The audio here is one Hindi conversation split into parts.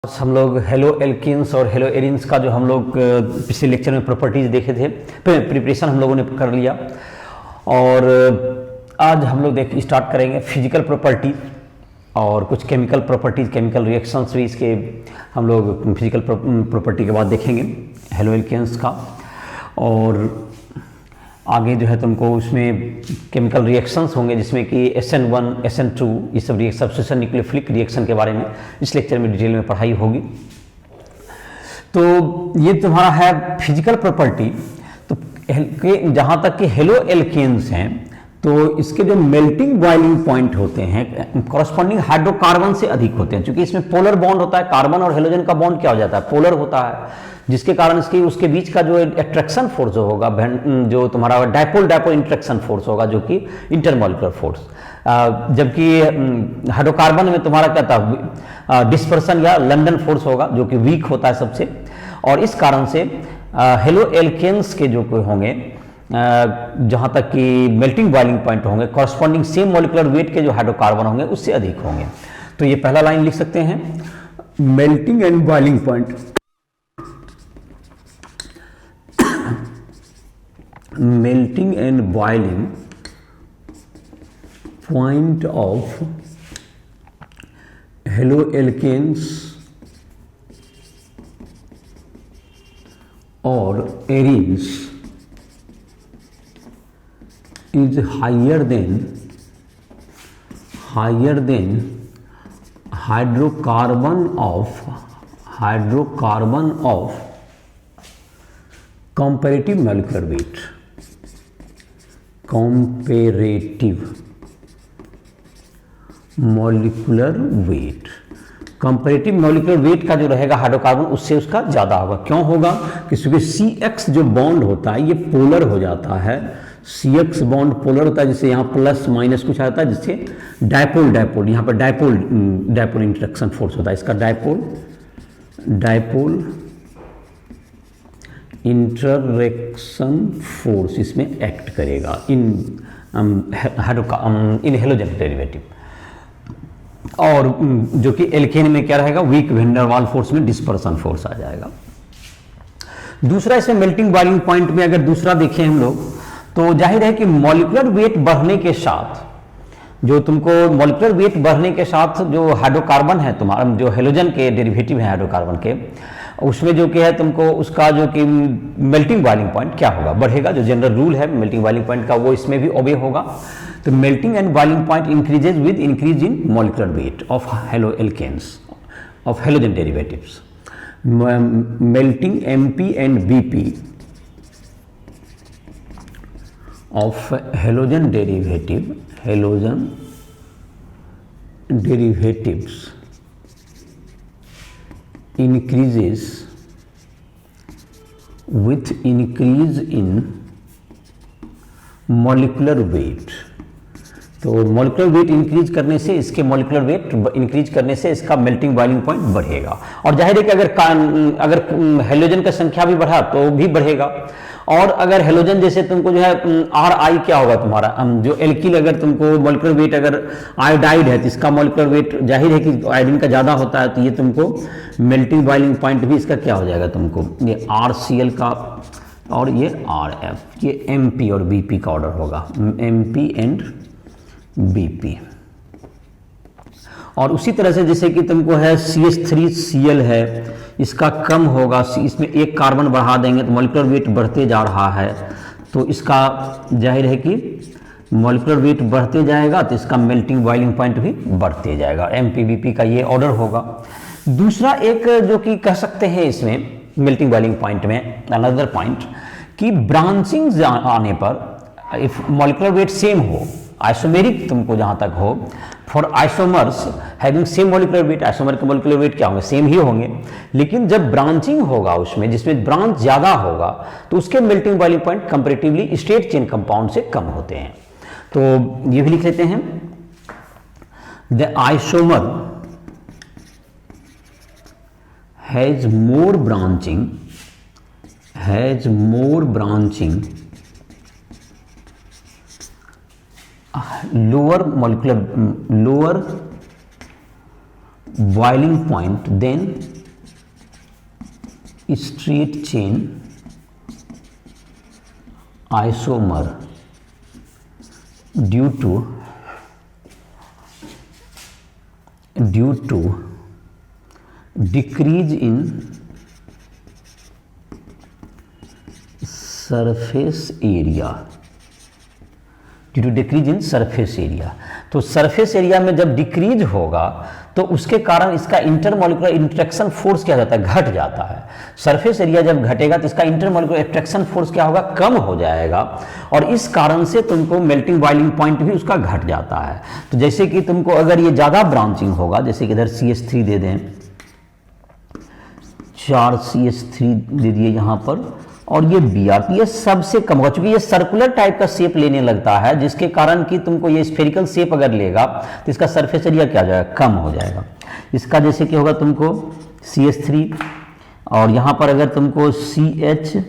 आज हम लोग हेलो एल्कीन्स और हेलो एरिन्स का जो हम लोग पिछले लेक्चर में प्रॉपर्टीज देखे थे, प्रिपरेशन हम लोगों ने कर लिया। और आज हम लोग स्टार्ट करेंगे फिजिकल प्रॉपर्टी और कुछ केमिकल प्रॉपर्टीज, केमिकल रिएक्शंस भी इसके हम लोग फिजिकल प्रॉपर्टी के बाद देखेंगे हेलो एल्कीन्स का। और आगे जो है तुमको उसमें केमिकल रिएक्शंस होंगे जिसमें कि SN1, SN2 ये सब सब्स्टिट्यूशन न्यूक्लियोफिलिक रिएक्शन के बारे में इस लेक्चर में डिटेल में पढ़ाई होगी। तो ये तुम्हारा है फिजिकल प्रॉपर्टी। तो जहाँ तक कि हेलो एल्केन्स हैं तो इसके जो मेल्टिंग बॉइलिंग पॉइंट होते हैं कॉरस्पॉन्डिंग हाइड्रोकार्बन से अधिक होते हैं, क्योंकि इसमें पोलर बॉन्ड होता है। कार्बन और हेलोजन का बॉन्ड क्या हो जाता है, पोलर होता है, जिसके कारण इसकी उसके बीच का जो अट्रैक्शन फोर्स होगा, जो तुम्हारा डायपोल इंट्रैक्शन फोर्स होगा, जो कि इंटरमॉलिक्यूलर फोर्स, जबकि हाइड्रोकार्बन में तुम्हारा क्या था, डिस्पर्सन या लंडन फोर्स होगा, जो कि वीक होता है सबसे। और इस कारण से हेलो एल्केन्स के जो कोई होंगे, जहाँ तक कि मेल्टिंग बॉइलिंग पॉइंट होंगे कॉरस्पॉन्डिंग सेम मॉलिक्यूलर वेट के जो हाइड्रोकार्बन होंगे उससे अधिक होंगे। तो ये पहला लाइन लिख सकते हैं, melting and boiling point, melting and boiling point of haloalkanes or arenes is higher than hydrocarbon of comparative molecular weight, comparative molecular weight. Comparative molecular weight का जो रहेगा हाइड्रोकार्बन उससे उसका ज़्यादा होगा। क्यों होगा? क्योंकि CX जो बॉन्ड होता है ये पोलर हो जाता है। CX बॉन्ड पोलर होता है, जिससे यहाँ प्लस माइनस कुछ आता है, जिससे डायपोल यहाँ पर डायपोल इंटरेक्शन फोर्स होता है। इसका डायपोल इंटरेक्शन फोर्स इसमें एक्ट करेगा इन हेलोजन डेरिवेटिव। और जो कि एल्केन में क्या रहेगा, weak van der Waals force में डिस्पर्सन फोर्स आ जाएगा। दूसरा इसमें मेल्टिंग बॉइलिंग पॉइंट में अगर दूसरा देखें हम लोग, तो जाहिर है कि मॉलिक्यूलर वेट बढ़ने के साथ जो हाइड्रोकार्बन है तुम्हारा, जो हेलोजन के डेरिवेटिव है हाइड्रोकार्बन के, उसमें जो कि है तुमको उसका जो कि मेल्टिंग बॉइलिंग पॉइंट क्या होगा, बढ़ेगा। जो जनरल रूल है मेल्टिंग बॉइलिंग पॉइंट का वो इसमें भी ओबे होगा। तो melting and boiling point increases with increase in molecular weight of haloalkanes of halogen derivatives. Melting MP and BP of halogen derivatives increases with increase in molecular weight। तो मॉलिक्यूलर वेट इंक्रीज करने से इसके मॉलिक्यूलर वेट इंक्रीज करने से इसका मेल्टिंग बॉइलिंग पॉइंट बढ़ेगा। और जाहिर है कि अगर हेलोजन का संख्या भी बढ़ा तो भी बढ़ेगा। और अगर हेलोजन जैसे तुमको जो है RI क्या होगा तुम्हारा, जो एल्किल अगर तुमको मॉलिक्यूलर वेट अगर आयोडाइड है तो इसका मॉलिक्यूलर वेट जाहिर है कि आयोडीन का ज़्यादा होता है, तो ये तुमको मेल्टिंग बॉइलिंग पॉइंट भी इसका क्या हो जाएगा तुमको, ये RCl का और ये RF, ये MP और BP का ऑर्डर होगा, MP एंड BP। और उसी तरह से जैसे कि तुमको है CH3Cl है, इसका कम होगा, इसमें एक कार्बन बढ़ा देंगे तो मॉलिक्यूलर वेट बढ़ते जा रहा है, तो इसका जाहिर है कि मॉलिक्यूलर वेट बढ़ते जाएगा तो इसका मेल्टिंग बॉइलिंग पॉइंट भी बढ़ते जाएगा। MPBP का ये ऑर्डर होगा। दूसरा एक जो कि कह सकते हैं इसमें मेल्टिंग बॉइलिंग पॉइंट में अनदर पॉइंट कि ब्रांचिंग आने पर इफ मॉलिक्यूलर वेट सेम हो, आइसोमेरिक तुमको जहाँ तक हो, for isomers having same molecular weight, isomer के मॉलिक्यूलर वेट क्या होंगे, सेम ही होंगे। लेकिन जब ब्रांचिंग होगा उसमें, जिसमें ब्रांच ज़्यादा होगा, तो उसके melting boiling point comparatively straight chain compound से कम होते हैं। तो ये भी लिख लेते हैं, the isomer has more branching lower boiling point than straight chain isomer due to decrease in surface area, due to decrease in surface area. तो सरफेस एरिया में जब डिक्रीज होगा तो उसके कारण इसका इंटरमॉलिक्यूलर इंटरेक्शन फोर्स क्या जाता है, घट जाता है। सरफेस एरिया जब घटेगा तो इसका इंटरमॉलिक्यूलर इंटरेक्शन फोर्स क्या होगा, कम हो जाएगा, और इस कारण से तुमको मेल्टिंग बॉइलिंग पॉइंट भी उसका घट जाता है। तो जैसे कि तुमको अगर ये ज़्यादा ब्रांचिंग होगा, जैसे कि इधर CH3 दे दें, 4 CH3 दे दिए यहाँ पर, और ये Br, ये सबसे कम होगा, क्योंकि ये सर्कुलर टाइप का शेप लेने लगता है, जिसके कारण कि तुमको ये स्फेरिकल शेप अगर लेगा तो इसका सरफेस एरिया क्या हो जाएगा, कम हो जाएगा। इसका जैसे कि होगा तुमको CH3, और यहाँ पर अगर तुमको CH3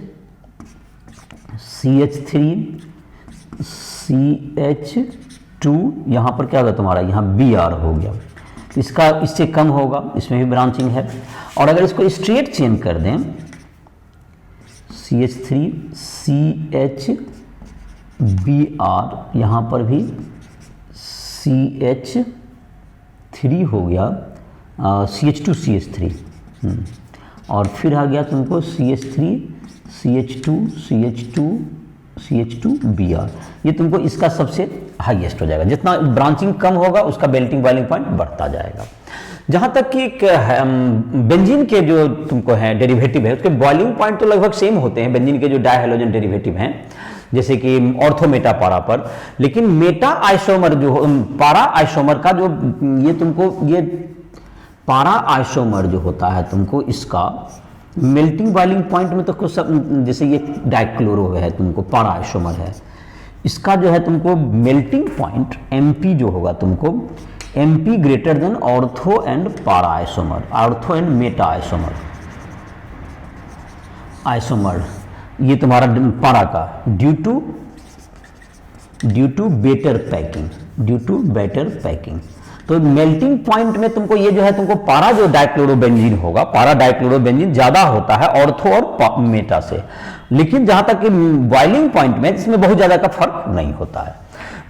CH2, यहाँ पर क्या होगा तुम्हारा, यहाँ Br हो गया, इसका इससे कम होगा, इसमें भी ब्रांचिंग है। और अगर इसको स्ट्रेट चेन कर दें, CH3 CHBr, यहाँ पर भी CH3 हो गया, CH2 CH3, और फिर आ गया तुमको CH3 CH2 CH2 CH2Br। ये तुमको इसका सबसे हाईएस्ट हो जाएगा। जितना ब्रांचिंग कम होगा उसका मेल्टिंग बॉइलिंग पॉइंट बढ़ता जाएगा। जहाँ तक कि बेंजीन के जो तुमको है डेरिवेटिव है, उसके बॉइलिंग पॉइंट तो लगभग सेम होते हैं बेंजीन के जो डायहेलोजन डेरिवेटिव हैं, जैसे कि ऑर्थो मेटा पारा पर। लेकिन मेटा आइसोमर जो पारा आइसोमर का जो ये तुमको ये पारा आइसोमर जो होता है तुमको इसका मेल्टिंग बॉइलिंग पॉइंट में तो कुछ जैसे ये डाइक्लोरो है तुमको पारा आइसोमर है, इसका जो है तुमको मेल्टिंग पॉइंट MP जो होगा तुमको MP greater than ortho and पारा isomer, ortho and Meta isomer ये तुम्हारा पारा का ड्यू टू बेटर पैकिंग। तो मेल्टिंग पॉइंट में तुमको ये जो है तुमको पारा जो डाइक्लोरोबेंजीन होगा, पारा डाइक्लोरोबेंजीन ज्यादा होता है ऑर्थो और मेटा से। लेकिन जहां तक कि बॉइलिंग पॉइंट में इसमें बहुत ज्यादा का फर्क नहीं होता है,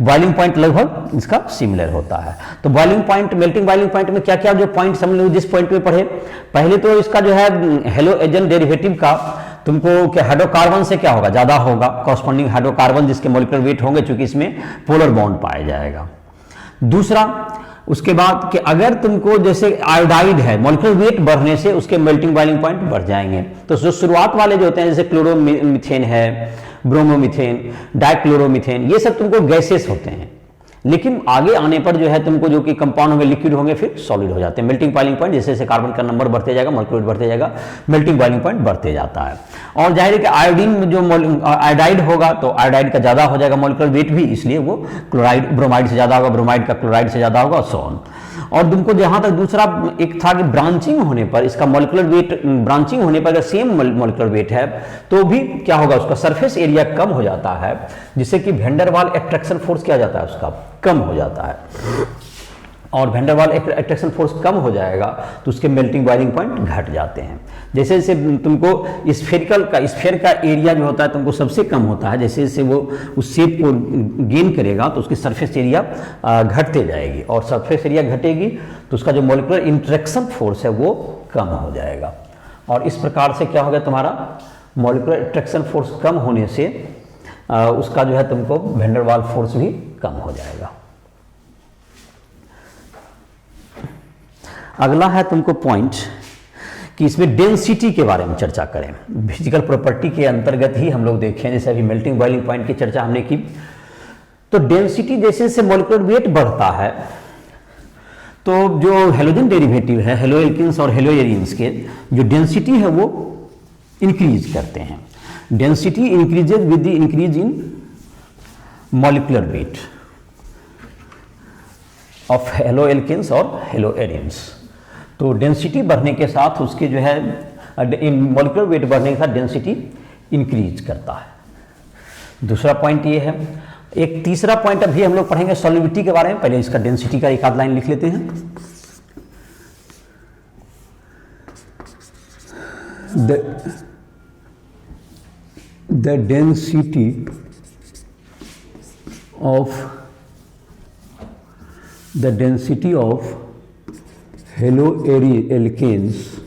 बॉइलिंग पॉइंट लगभग इसका सिमिलर होता है। तो boiling point melting boiling point में क्या क्या जो पॉइंट समझ लो, जिस पॉइंट में पढ़े पहले तो इसका जो है हेलोजन डेरिवेटिव का तुमको क्या हाइड्रोकार्बन से क्या होगा, ज्यादा होगा, कॉरस्पॉन्डिंग हाइड्रोकार्बन जिसके मॉलिक्यूलर वेट होंगे, चूंकि इसमें पोलर बॉन्ड पाया जाएगा। दूसरा उसके बाद कि अगर तुमको जैसे आयोडाइड है, मॉलिक्यूलर वेट बढ़ने से उसके मेल्टिंग बॉइलिंग पॉइंट बढ़ जाएंगे। तो जो शुरुआत वाले जो होते हैं जैसे क्लोरोमीथेन है, ब्रोमोमीथेन, डाइक्लोरोमीथेन, ये सब तुमको गैसेस होते हैं। लेकिन आगे आने पर जो है तुमको जो कि कंपाउंड होंगे, लिक्विड होंगे, फिर सॉलिड हो जाते हैं। मेल्टिंग बॉइलिंग पॉइंट जैसे जैसे कार्बन का नंबर बढ़ते जाएगा, मॉलिक्यूलर वेट बढ़ते जाएगा, मेल्टिंग बॉइलिंग पॉइंट बढ़ते जाता है। और जाहिर है कि आयोडीन में जो आयोडाइड होगा तो आयोडाइड का ज्यादा हो जाएगा मॉलिक्यूलर वेट भी, इसलिए वो क्लोराइड ब्रोमाइड से ज्यादा होगा, ब्रोमाइड का क्लोराइड से ज्यादा होगा, और सो ऑन। और तुमको जहां तक दूसरा एक था कि ब्रांचिंग होने पर इसका मॉलिक्यूलर वेट, ब्रांचिंग होने पर अगर सेम मॉलिक्यूलर वेट है तो भी क्या होगा, उसका सरफेस एरिया कम हो जाता है, जिससे कि वेंडरवाल अट्रैक्शन फोर्स क्या जाता है, उसका कम हो जाता है। और वेंडरवाल अट्रैक्शन फोर्स कम हो जाएगा तो उसके मेल्टिंग बॉइलिंग पॉइंट घट जाते हैं। जैसे जैसे तुमको स्फेयर का एरिया जो होता है तुमको सबसे कम होता है, जैसे जैसे वो उस शेप को गेन करेगा तो उसकी सरफेस एरिया घटते जाएगी, और सरफेस एरिया घटेगी तो उसका जो मॉलिक्यूलर इंटरेक्शन फोर्स है वो कम हो जाएगा। और इस प्रकार से क्या होगा, तुम्हारा मॉलिक्यूलर अट्रैक्शन फोर्स कम होने से उसका जो है तुमको वेंडरवाल फोर्स भी कम हो जाएगा। अगला है तुमको पॉइंट कि इसमें डेंसिटी के बारे में चर्चा करें। फिजिकल प्रॉपर्टी के अंतर्गत ही हम लोग देखें, जैसे अभी मेल्टिंग बॉइलिंग पॉइंट की चर्चा हमने की, तो डेंसिटी जैसे जैसे मॉलिक्यूलर वेट बढ़ता है तो जो हेलोजन डेरिवेटिव है, हेलोएल्किन्स और हेलोएरिन्स के जो डेंसिटी है वो इंक्रीज करते हैं। Density increases with the increase in molecular weight of haloalkanes और हेलोएरिन्स। तो डेंसिटी बढ़ने के साथ उसके जो है मॉलिक्यूलर वेट बढ़ने के साथ डेंसिटी इंक्रीज करता है। दूसरा पॉइंट ये है। एक तीसरा पॉइंट अभी हम लोग पढ़ेंगे सॉल्युबिलिटी के बारे में, पहले इसका डेंसिटी का एक आध लाइन लिख लेते हैं। the density of haloalkanes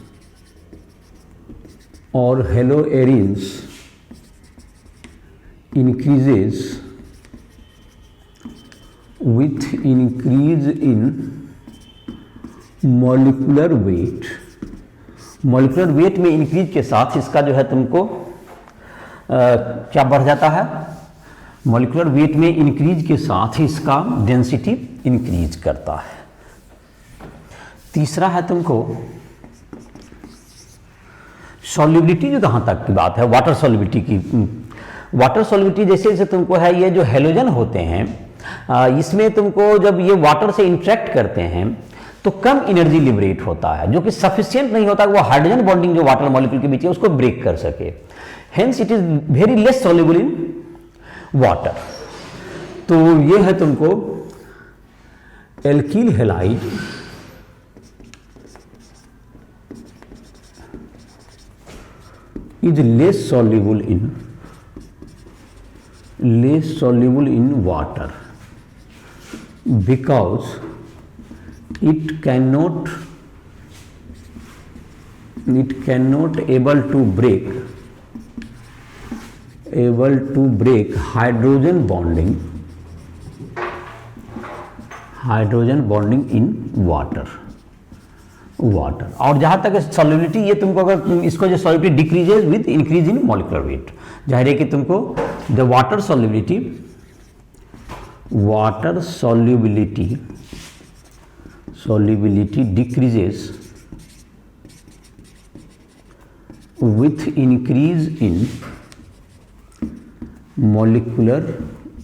or haloarenes increases with increase in molecular weight। Molecular weight में इंक्रीज के साथ इसका जो है तुमको क्या बढ़ जाता है, मॉलिक्यूलर वेट में इंक्रीज के साथ इसका डेंसिटी इंक्रीज करता है। तीसरा है तुमको सॉल्युबिलिटी, जो कहां तक की बात है वाटर सॉल्युबिलिटी की। वाटर सॉल्युबिलिटी जैसे जैसे तुमको है, ये जो हेलोजन होते हैं इसमें तुमको जब ये वाटर से इंटरेक्ट करते हैं तो कम एनर्जी लिबरेट होता है, जो कि सफिशिएंट नहीं होता वो हाइड्रोजन बॉन्डिंग जो वाटर मॉलिक्यूल के बीच है उसको ब्रेक कर सके। Hence it is very less soluble in water. तो ये है तुमको alkyl halide is less soluble in water because it cannot able to break hydrogen bonding in water। और जहां तक सॉल्युबिलिटी, ये तुमको अगर इसको जो solubility decreases with increase in molecular wait, जाहिर है कि तुमको the water solubility decreases with increase in molecular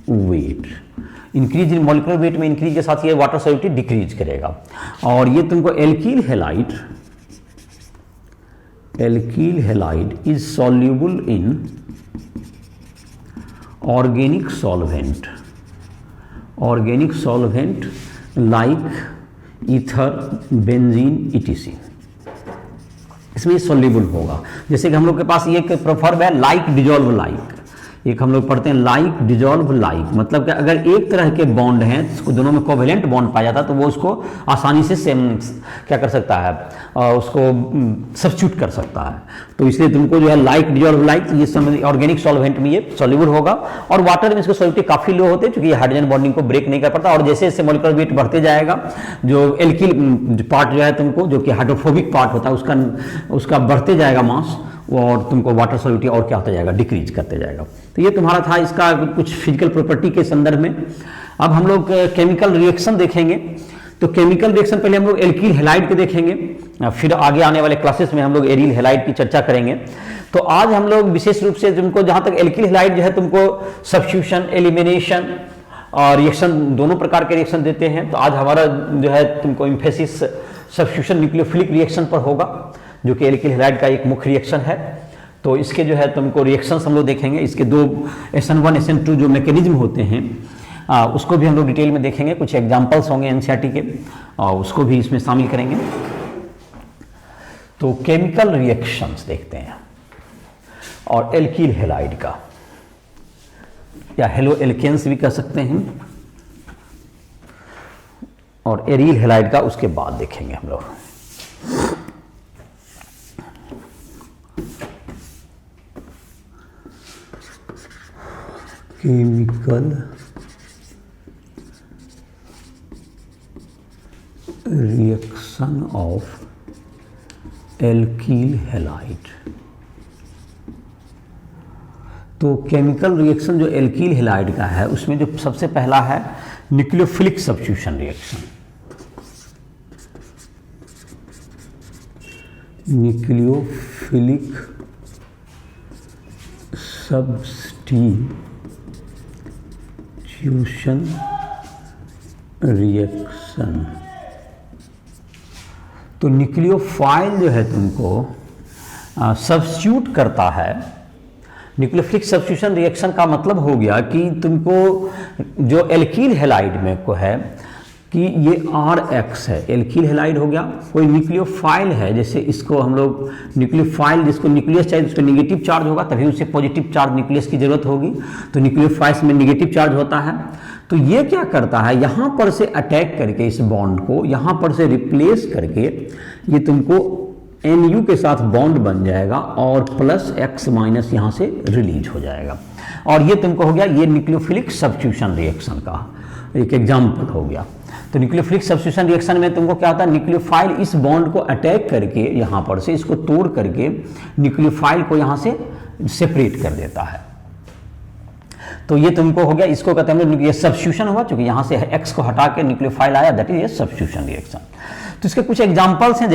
weight। Increase in molecular wait में इंक्रीज के साथ ये वाटर सॉल्युबिलिटी डिक्रीज करेगा। और ये तुमको alkyl halide is soluble in organic solvent like ether, benzene, etc। इसमें सॉल्युबल होगा। जैसे कि हम लोग के पास ये प्रोवर्ब है लाइक डिजॉल्व लाइक, एक हम लोग पढ़ते हैं लाइक डिजॉल्व लाइक, मतलब कि अगर एक तरह के बॉन्ड हैं उसको दोनों में कोवेलेंट बॉन्ड पाया जाता है तो वो उसको आसानी से सेम क्या कर सकता है, उसको सब्स्टिट्यूट कर सकता है। तो इसलिए तुमको जो है लाइक डिजॉल्व लाइक, ये समय ऑर्गेनिक सॉल्वेंट में ये सॉल्युबल होगा। और वाटर में इसको सॉल्युबिलिटी काफी लो होते हैं क्योंकि ये हाइड्रोजन बॉन्डिंग को ब्रेक नहीं कर पाता। और जैसे जैसे मॉलिक्यूलर वेट बढ़ते जाएगा, जो एल्कील पार्ट जो है तुमको, जो कि हाइड्रोफोबिक पार्ट होता है, उसका बढ़ते जाएगा मास, और तुमको वाटर सॉल्युबिलिटी और क्या होता जाएगा, डिक्रीज करते जाएगा। तो ये तुम्हारा था इसका कुछ फिजिकल प्रॉपर्टी के संदर्भ में। अब हम लोग केमिकल रिएक्शन देखेंगे। तो केमिकल रिएक्शन पहले हम लोग एल्कील हैलाइड के देखेंगे, फिर आगे आने वाले क्लासेस में हम लोग एरिल हैलाइड की चर्चा करेंगे। तो आज हम लोग विशेष रूप से तुमको जहां तक एल्कील हैलाइड जो है तुमको सब्स्टिट्यूशन, एलिमिनेशन और रिएक्शन दोनों प्रकार के रिएक्शन देते हैं। तो आज हमारा जो है तुमको एम्फेसिस सब्स्टिट्यूशन न्यूक्लियोफिलिक रिएक्शन पर होगा, जो कि एल्कील हैलाइड का एक मुख्य रिएक्शन है। तो इसके जो है तुमको रिएक्शंस हम लोग देखेंगे, इसके दो SN1 SN2 जो मैकेनिज्म होते हैं उसको भी हम लोग डिटेल में देखेंगे। कुछ एग्जांपल्स होंगे NCERT के और उसको भी इसमें शामिल करेंगे। तो केमिकल रिएक्शंस देखते हैं और एल्कील हैलाइड का, या हेलो एल्केन्स भी कह सकते हैं, और एरिल हैलाइड का उसके बाद देखेंगे हम लोग। Chemical reaction of alkyl halide. तो केमिकल रिएक्शन जो एल्कील हैलाइड का है उसमें जो सबसे पहला है nucleophilic substitution reaction. Nucleophilic substitution reaction. तो न्यूक्लियोफाइल जो है तुमको सब्स्टिट्यूट करता है। न्यूक्लियोफिलिक सब्स्टिट्यूशन रिएक्शन का मतलब हो गया कि तुमको जो एल्कील हैलाइड में को है कि ये RX है, एल्किल हैलाइड हो गया। कोई न्यूक्लियोफाइल है, जैसे इसको हम लोग न्यूक्लियोफाइल, जिसको न्यूक्लियस चाहिए उसको नेगेटिव चार्ज होगा, तभी उसे पॉजिटिव चार्ज न्यूक्लियस की जरूरत होगी, तो न्यूक्लियोफाइल्स में नेगेटिव चार्ज होता है। तो ये क्या करता है, यहाँ पर से अटैक करके इस बॉन्ड को यहाँ पर से रिप्लेस करके ये तुमको NU के साथ बॉन्ड बन जाएगा और प्लस X माइनस यहाँ से रिलीज हो जाएगा। और ये तुमको हो गया ये न्यूक्लियोफिलिक सब्स्टिट्यूशन रिएक्शन का एक एग्जाम्पल हो गया। तो न्यूक्लियोफिलिक सब्स्टिट्यूशन रिएक्शन में तुमको क्या होता है, न्यूक्लियोफाइल इस बॉन्ड को अटैक करके यहाँ पर से इसको तोड़ करके न्यूक्लियोफाइल को यहाँ से सेपरेट कर देता है। तो ये तुमको हो गया, इसको कहते हैं ये सब्स्टिट्यूशन हुआ, क्योंकि यहाँ से X को हटा के न्यूक्लियोफाइल आया, दैट इज ये सब्स्टिट्यूशन रिएक्शन। तो इसके कुछ एग्जांपल्स हैं,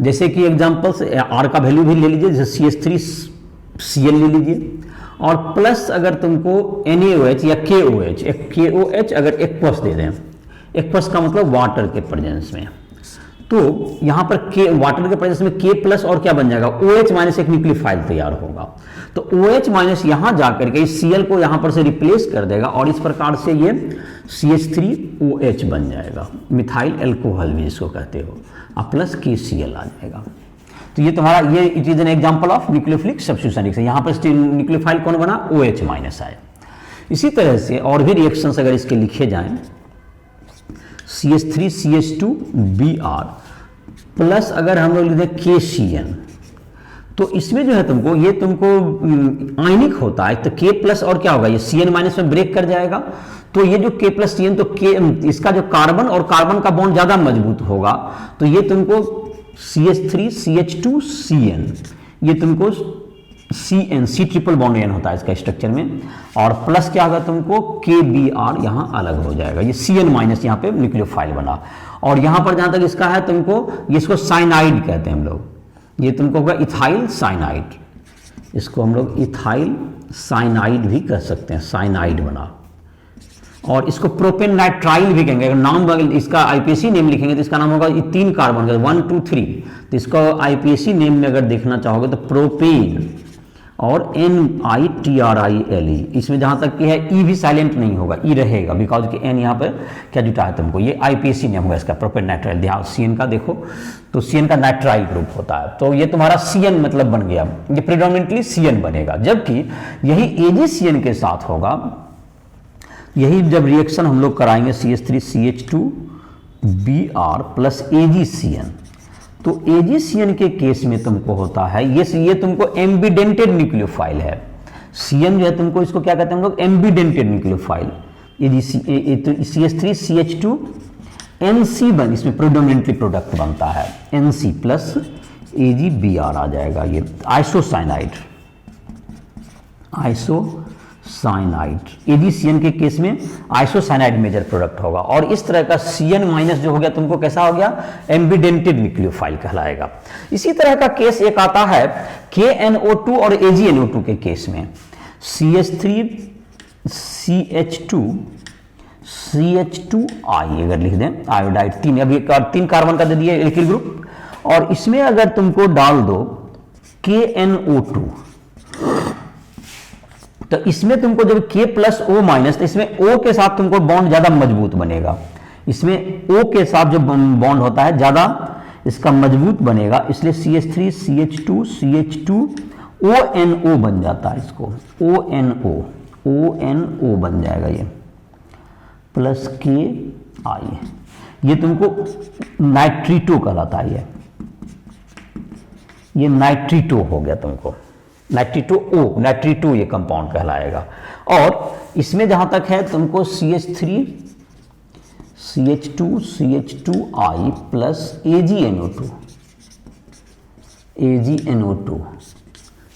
जैसे कि एग्जांपल्स R का वैल्यू भी ले लीजिए, जैसे CH3Cl ले लीजिए, और प्लस अगर तुमको NaOH या KOH, एक KOH अगर एक्वस दे दें, एक्वस का मतलब वाटर के प्रेजेंस में, तो यहाँ पर K वाटर के प्रेजेंस में K प्लस और क्या बन जाएगा, OH माइनस एक न्यूक्लियोफाइल तैयार होगा। तो OH माइनस यहाँ जाकर के इस Cl को यहाँ पर से रिप्लेस कर देगा और इस प्रकार से ये CH3OH बन जाएगा, मिथाइल एल्कोहल भी जिसको कहते हो, और प्लस KCl आ जाएगा। तो ये तुम्हारा ये it is an example of nucleophilic substitution reaction. यहाँ पर न्यूक्लियोफाइल कौन बना, OH माइनस आया। इसी तरह से और भी रिएक्शंस अगर इसके लिखे जाएं, CH3CH2Br प्लस अगर हम लोग लिखते हैं KCN, तो इसमें जो है तुमको ये तुमको आयनिक होता है, तो K प्लस और क्या होगा, ये Cn माइनस में ब्रेक कर जाएगा। तो ये जो K प्लस Cn, तो K इसका जो कार्बन और कार्बन का बॉन्ड ज्यादा मजबूत होगा, तो ये तुमको CH3CH2Cn, ये तुमको CN, C triple bond N होता है इसका स्ट्रक्चर में, और प्लस क्या होगा तुमको KBr यहाँ अलग हो जाएगा, ये Cn माइनस यहाँ पे न्यूक्लियोफाइल बना। और यहाँ पर जहाँ तक इसका है तुमको, इसको साइनाइड कहते हैं हम लोग, ये तुमको होगा इथाइल साइनाइड, इसको हम लोग इथाइल साइनाइड भी कह सकते हैं, साइनाइड बना। और इसको प्रोपेन नाइट्राइल भी कहेंगे, अगर नाम इसका IPAC नेम लिखेंगे तो इसका नाम होगा, ये 3 कार्बन का 1 2 3, तो इसको IPAC नेम में अगर देखना चाहोगे तो प्रोपेन और NITRILE, इसमें जहां तक कि है E भी साइलेंट नहीं होगा, E रहेगा, बिकॉज कि N यहाँ पर क्या जुटा है तुमको, ये IPAC नेम होगा इसका, प्रोपेन नाइट्राइल। ध्यान CN का देखो, तो CN का नाइट्राइल ग्रुप होता है, तो ये तुम्हारा CN मतलब बन गया, ये प्रिडोमिनेंटली CN बनेगा। जबकि यही AgCN के साथ होगा, यही जब रिएक्शन हम लोग कराएंगे CH3CH2Br प्लस AgCN, तो AgCN के केस में तुमको होता है ये तुमको एम्बिडेंटेड न्यूक्लियोफाइल है। Cn जो है तुमको इसको क्या कहते हैं हम लोग, एम्बिडेंटेड न्यूक्लियोफाइल। CH3CH2 NC बन, इसमें प्रोडोमिनेंटली प्रोडक्ट बनता है NC प्लस AgBr आ जाएगा, ये आइसोसाइनाइड, आइसोसाइनाइड। AgCN के केस में आइसोसाइनाइड मेजर प्रोडक्ट होगा। और इस तरह का Cn माइनस जो हो गया तुमको कैसा हो गया, एम्बिडेंटेड न्यूक्लियोफाइल कहलाएगा। इसी तरह का केस एक आता है KNO2 और AgNO2 के केस में, CH3CH2I अगर लिख दें, आयोडाइड 3, अभी 3 कार्बन का दे दिए एल्किल ग्रुप, और इसमें अगर तुमको डाल दो KNO2, तो इसमें तुमको जब K प्लस O माइनस, तो इसमें O के साथ तुमको बॉन्ड ज्यादा मजबूत बनेगा, इसमें O के साथ जो बॉन्ड होता है ज्यादा इसका मजबूत बनेगा, इसलिए CH3CH2ONO बन जाता है, इसको ONO बन जाएगा ये, प्लस KI, ये तुमको नाइट्रिटो कहलाता है, ये नाइट्रिटो हो गया तुमको, नाइट्रिटो ये कंपाउंड कहलाएगा। और इसमें जहां तक है तुमको CH3CH2CH2I प्लस AgNO2,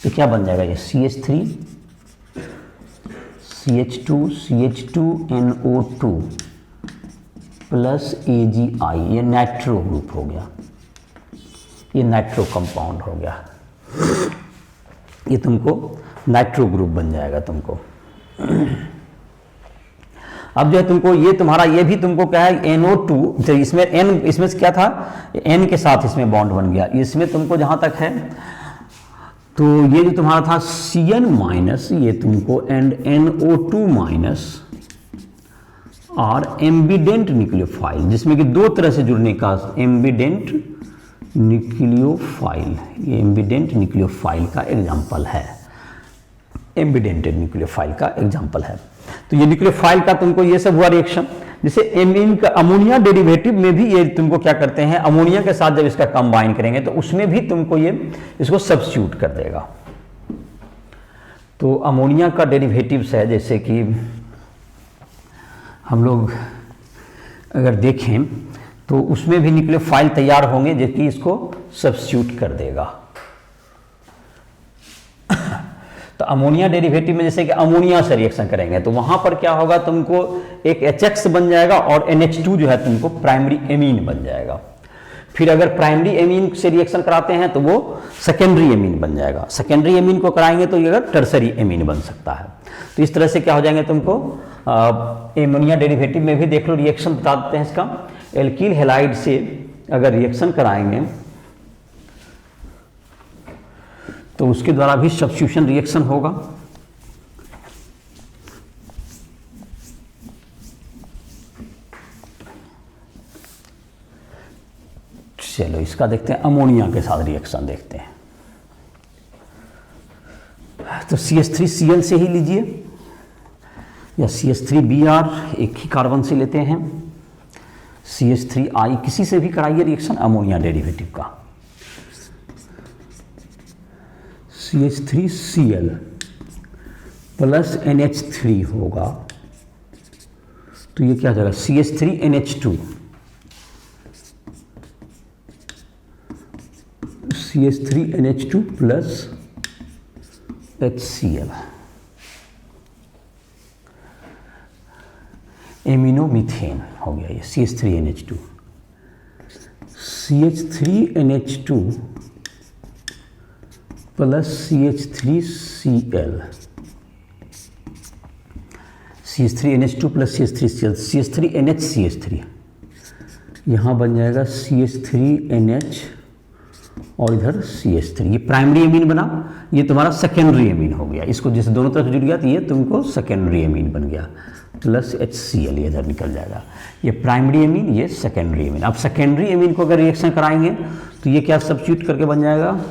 तो क्या बन जाएगा ये CH3CH2CH2NO2 प्लस AgI, ये नाइट्रो ग्रुप हो गया, ये नाइट्रो कंपाउंड हो गया, ये तुमको नाइट्रो ग्रुप बन जाएगा तुमको। अब जो है तुमको ये तुम्हारा ये भी तुमको क्या है NO2, तो इसमें N, इसमें क्या था N के साथ इसमें बॉन्ड बन गया, इसमें तुमको जहां तक है तो ये जो तुम्हारा था Cn माइनस, ये तुमको and NO2 minus, are ambident nucleophile, जिसमें कि दो तरह से जुड़ने का एम्बिडेंट न्यूक्लियोफाइल, ये एम्बिडेंट न्यूक्लियोफाइल का एग्जाम्पल है, एम्बिडेंट न्यूक्लियोफाइल का एग्जाम्पल है। तो ये न्यूक्लियोफाइल का तुमको ये सब हुआ रिएक्शन। जैसे एमीन का अमोनिया डेरिवेटिव में भी ये तुमको क्या करते हैं, अमोनिया के साथ जब इसका कंबाइन करेंगे तो उसमें भी तुमको ये इसको सब्स्टिट्यूट कर देगा। तो अमोनिया का डेरिवेटिव्स है, जैसे कि हम लोग अगर देखें तो उसमें भी न्यूक्लियोफाइल तैयार होंगे जो कि इसको सब्स्टिट्यूट कर देगा। तो अमोनिया डेरिवेटिव में जैसे कि अमोनिया से रिएक्शन करेंगे तो वहां पर क्या होगा, तुमको एक HX बन जाएगा और NH2 जो है तुमको प्राइमरी एमीन बन जाएगा। फिर अगर प्राइमरी एमीन से रिएक्शन कराते हैं तो वो सेकेंडरी एमीन बन जाएगा। सेकेंडरी एमीन को कराएंगे तो ये टर्सरी एमीन बन सकता है। तो इस तरह से क्या हो जाएंगे, तुमको एमोनिया डेरिवेटिव में भी देख लो रिएक्शन बता देते हैं इसका। एल्कील हैलाइड से अगर रिएक्शन कराएंगे तो उसके द्वारा भी सब्स्टिट्यूशन रिएक्शन होगा। चलो इसका देखते हैं, अमोनिया के साथ रिएक्शन देखते हैं। तो CH3Cl से ही लीजिए या CH3Br, एक ही कार्बन से लेते हैं। CH3I किसी से भी कराइए रिएक्शन अमोनिया डेरिवेटिव का। CH3Cl प्लस NH3 होगा तो ये क्या हो जाएगा, CH3NH2, CH3NH2 प्लस HCl, एमिनोमीथेन हो गया ये CH3NH2। CH3NH2 plus CH3Cl, CH3NH2 plus CH3Cl, CH3NHCH3, यहाँ बन जाएगा CH3NH और इधर CH3, ये प्राइमरी एमीन बना, ये तुम्हारा सेकेंडरी एमीन हो गया। इसको जैसे दोनों तरफ जुड़ गया तो ये तुमको सेकेंडरी एमीन बन गया, प्लस HCl ये इधर निकल जाएगा। ये प्राइमरी एमीन, ये सेकेंडरी एमीन। अब सेकेंडरी एमीन को अगर रिएक्शन कराएंगे तो ये क्या सब्स्टिट्यूट करके बन जाएगा,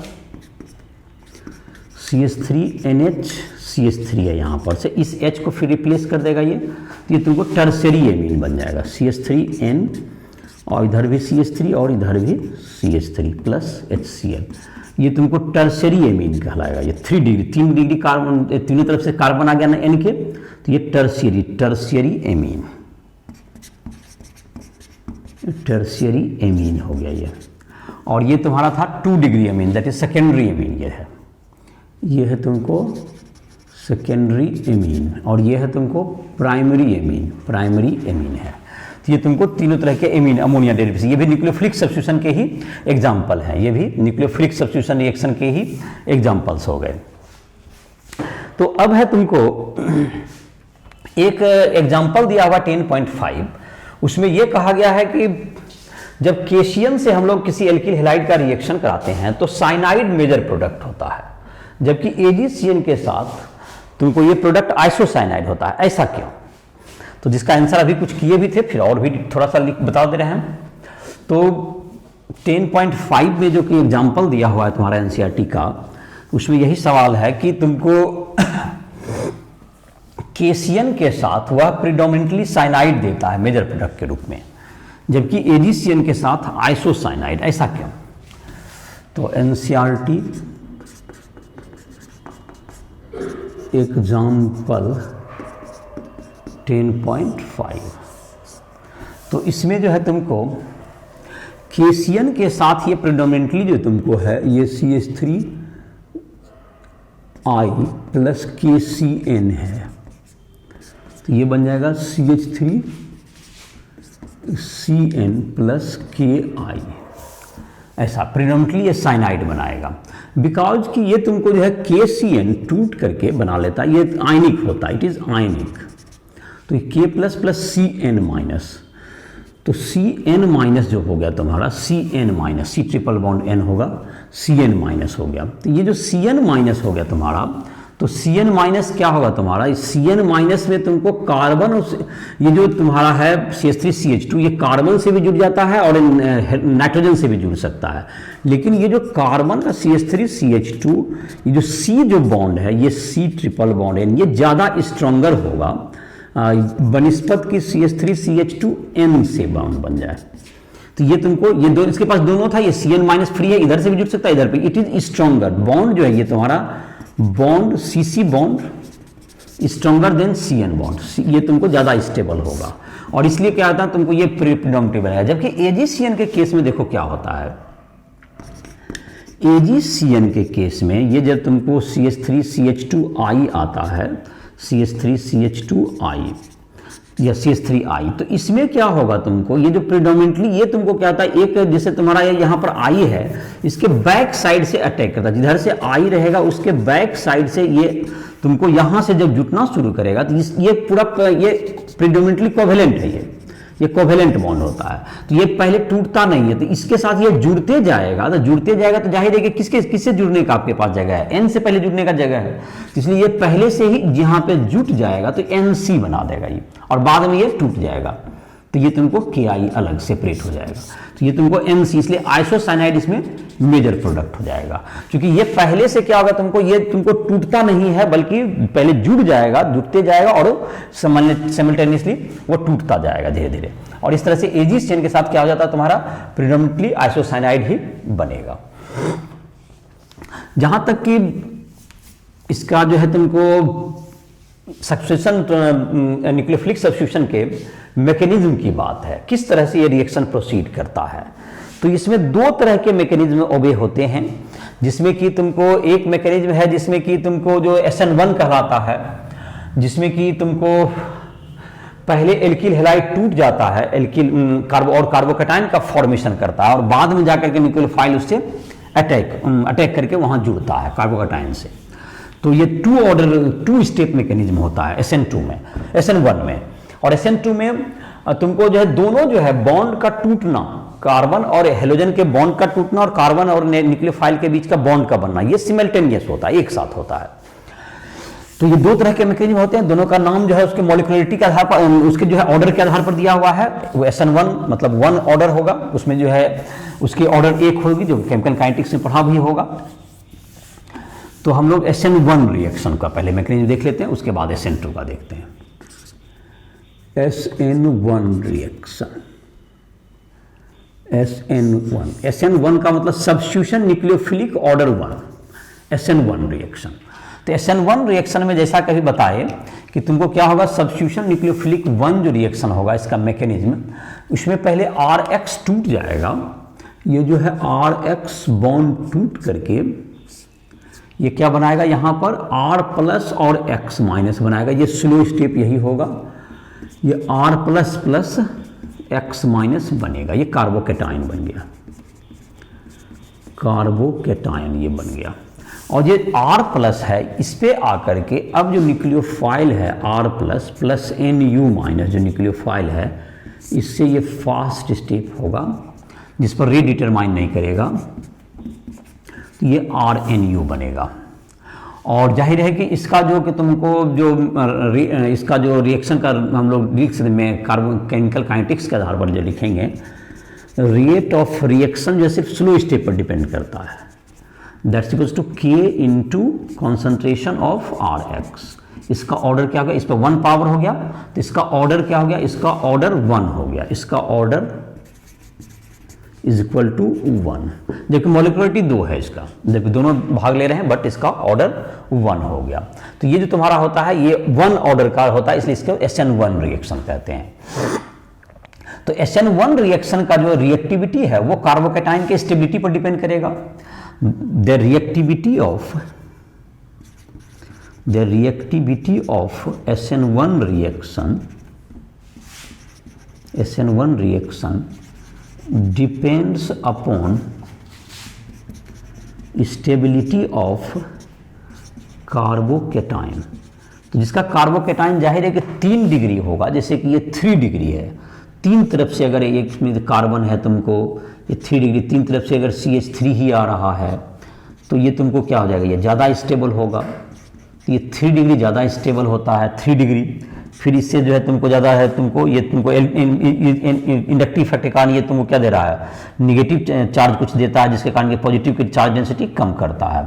CH3NH CH3 है यहाँ पर से, इस H को फिर रिप्लेस कर देगा ये, तो ये तुमको टर्सरी एमीन बन जाएगा, CH3N और इधर भी CH3 और इधर भी CH3 प्लस HCl, ये तुमको टर्सरी एमीन कहलाएगा। ये 3 डिग्री 3 डिग्री कार्बन, तीनों तरफ से कार्बन आ गया ना N के, तो ये टर्शियरी एमीन, टर्शियरी एमीन हो गया ये। और ये तुम्हारा था 2 degree amine, that is secondary amine. ये है तुमको सेकेंडरी एमीन और ये है तुमको प्राइमरी एमीन, प्राइमरी एमीन है। तो ये तुमको तीनों तरह के एमीन अमोनिया डेरिवेटिव, ये भी न्यूक्लियोफिलिक सब्स्टिट्यूशन के ही एग्जाम्पल हैं, ये भी न्यूक्लियोफिलिक सब्स्टिट्यूशन रिएक्शन के ही एग्जाम्पल्स हो गए। तो अब है तुमको एक एग्जाम्पल दिया हुआ 10.5, उसमें यह कहा गया है कि जब केशियन से हम लोग किसी एल्किल हैलाइड का रिएक्शन कराते हैं तो साइनाइड मेजर प्रोडक्ट होता है, जबकि AgCN के साथ तुमको ये प्रोडक्ट आइसोसाइनाइड होता है। ऐसा क्यों? तो जिसका आंसर अभी कुछ किए भी थे, फिर और भी थोड़ा सा बता दे रहे हैं। तो 10.5 में जो कि एग्जाम्पल दिया हुआ है तुम्हारा NCERT का, उसमें यही सवाल है कि तुमको केशियन के साथ वह प्रिडोमिनेंटली साइनाइड देता है मेजर प्रोडक्ट के रूप में, जबकि AgCN के साथ आइसोसाइनाइड। ऐसा क्यों? तो NCERT एग्जाम्पल 10.5, तो इसमें जो है तुमको केशियन के साथ ये प्रिडोमिनेंटली जो तुमको है ये CH3I प्लस KCN है, तो ये बन जाएगा CH3CN प्लस KI। ऐसा प्रिडोमिनेंटली ये साइनाइड बनाएगा, बिकॉज कि ये तुमको जो है KCN टूट करके बना लेता है, ये आयनिक होता है, इट इज आयनिक। तो ये K plus plus CN minus, तो CN माइनस जो हो गया तुम्हारा CN minus, C triple bond N होगा, CN माइनस हो गया। तो ये जो CN माइनस हो गया तुम्हारा, तो Cn माइनस क्या होगा तुम्हारा, Cn माइनस में तुमको कार्बन, ये जो तुम्हारा है CH3CH2 ये कार्बन से भी जुड़ जाता है और नाइट्रोजन से भी जुड़ सकता है, लेकिन ये जो कार्बन का CH3CH2 ये जो C जो बॉन्ड है ये C ट्रिपल बॉन्ड है, ये ज़्यादा स्ट्रॉन्गर होगा बनिस्पत की CH3CH2N से बॉन्ड बन जाए। तो ये तुमको ये दो, इसके पास दोनों था, ये Cn माइनस फ्री है, इधर से भी जुड़ सकता है इधर पे, इट इज स्ट्रॉन्गर बॉन्ड जो है ये तुम्हारा bond CC bond stronger than Cn bond, ये तुमको ज़्यादा स्टेबल होगा और इसलिए क्या होता है तुमको ये प्रीडोमिनेंट बनाएगा। जबकि AgCN के केस में देखो क्या होता है, AgCN के केस में ये जब तुमको CH3CH2I आता है, CH3CH2I या CH3I, तो इसमें क्या होगा तुमको, ये जो प्रीडोमिनेंटली ये तुमको क्या होता है, एक जैसे तुम्हारा ये यहाँ पर I है, इसके बैक साइड से अटैक करता है, जिधर से I रहेगा उसके बैक साइड से ये तुमको यहाँ से जब जुटना शुरू करेगा तो ये पूरा ये प्रीडोमिनेंटली कोवेलेंट है, ये कोवेलेंट बॉन्ड होता है, तो ये पहले टूटता नहीं है, तो इसके साथ ये जुड़ते जाएगा, तो जुड़ते जाएगा तो जाहिर है कि किससे जुड़ने का आपके पास जगह है, N से पहले जुड़ने का जगह है, तो इसलिए ये पहले से ही यहाँ पे जुट जाएगा तो NC बना देगा ये, और बाद में ये टूट जाएगा तो ये तुमको KI अलग सेपरेट हो जाएगा, तो ये तुमको NC, इसलिए आइसोसाइनाइड इसमें मेजर प्रोडक्ट हो जाएगा, क्योंकि ये पहले से क्या होगा तुमको, ये तुमको टूटता नहीं है बल्कि पहले जुड़ जाएगा, जुटते जाएगा और सिमल्टेनियसली वो टूटता जाएगा धीरे धीरे, और इस तरह से AgCN के साथ क्या हो जाता है तुम्हारा प्रीडोमिनेंटली आइसोसाइनाइड ही बनेगा। जहां तक कि इसका जो है तुमको सब्स्टिट्यूशन न्यूक्लियोफिलिक सब्स्टिट्यूशन के मैकेनिज्म की बात है, किस तरह से ये रिएक्शन प्रोसीड करता है, तो इसमें दो तरह के मैकेनिज्म ओबे होते हैं, जिसमें कि तुमको एक मैकेनिज्म है जिसमें कि तुमको जो SN1 कहलाता है, जिसमें कि तुमको पहले एल्किल हैलाइड टूट जाता है, एल्किल कार्बोकैटायन का फॉर्मेशन करता है और बाद में जाकर के न्यूक्लियोफाइल उससे अटैक करके वहां जुड़ता है कार्बोकैटायन से, तो ये टू स्टेप मैकेनिज्म होता है SN1 में, और SN2 में तुमको जो है दोनों जो है बॉन्ड का टूटना, कार्बन और हेलोजन के बॉन्ड का टूटना और कार्बन और न्यूक्लियोफाइल के बीच का बॉन्ड का बनना, ये सिमल्टेनियस होता है, एक साथ होता है। तो ये दो तरह के मैकेनिज्म होते हैं, दोनों का नाम जो है उसके मॉलिक्यूलरिटी के आधार पर, उसके जो है ऑर्डर के आधार पर दिया हुआ है, वो SN1 मतलब 1 ऑर्डर होगा, उसमें जो है उसकी ऑर्डर 1 होगी, जो केमिकल काइनेटिक्स में पढ़ा भी होगा। तो हम लोग SN1 रिएक्शन का पहले मैकेनिज्म देख लेते हैं, उसके बाद SN2 का देखते हैं। SN1 रिएक्शन, SN1 का मतलब substitution nucleophilic order 1, SN1 reaction. तो SN1 रिएक्शन में जैसा कभी बताए कि तुमको क्या होगा, सब्स्टिट्यूशन न्यूक्लियोफिलिक 1 जो रिएक्शन होगा इसका मैकेनिज्म, उसमें पहले RX टूट जाएगा, ये जो है RX बॉन्ड टूट करके ये क्या बनाएगा, यहाँ पर R प्लस और X माइनस बनाएगा, ये स्लो स्टेप यही होगा, ये R plus plus X minus बनेगा, ये कार्बोकैटायन बन गया, कार्बोकैटायन ये बन गया, और ये R प्लस है, इस पे आकर के अब जो न्यूक्लियोफाइल है R plus plus NU minus जो न्यूक्लियोफाइल है, इससे ये फास्ट स्टेप होगा जिस पर रीडिटरमाइन नहीं करेगा, ये RNU बनेगा, और जाहिर है कि इसका जो कि तुमको जो इसका जो रिएक्शन का हम लोग लिख सकते में केमिकल काइनेटिक्स के आधार पर जो लिखेंगे, रेट ऑफ रिएक्शन जो सिर्फ स्लो स्टेप पर डिपेंड करता है, that's equals to K into concentration of RX। इसका ऑर्डर क्या हो गया, इस पर 1 पावर हो गया, तो इसका ऑर्डर क्या हो गया, इसका ऑर्डर 1 हो गया, इसका ऑर्डर इज इक्वल टू 1, जबकि मॉलिक्यूलरिटी 2 है इसका, जबकि दोनों भाग ले रहे हैं बट इसका ऑर्डर 1 हो गया। तो ये जो तुम्हारा होता है ये 1 ऑर्डर का होता है, इसलिए इसको SN1 रिएक्शन कहते हैं। तो SN1 रिएक्शन का जो रिएक्टिविटी है वो कार्बोकैटायन के स्टेबिलिटी पर डिपेंड करेगा। The reactivity of SN1 reaction depends upon stability of carbocation. तो जिसका कार्बोकैटायन जाहिर है कि 3 डिग्री होगा, जैसे कि ये 3 डिग्री है, 3 तरफ से अगर एक में कार्बन है तुमको ये 3 डिग्री, 3 तरफ से अगर CH3 ही आ रहा है तो ये तुमको क्या हो जाएगा, ये ज़्यादा स्टेबल होगा, तो ये 3 डिग्री ज़्यादा स्टेबल होता है, 3 डिग्री। फिर इससे जो है तुमको ज़्यादा है, तुमको इंडक्टिव इफेक्ट के कारण ये तुमको क्या दे रहा है, निगेटिव चार्ज कुछ देता है, जिसके कारण ये पॉजिटिव की चार्ज डेंसिटी कम करता है।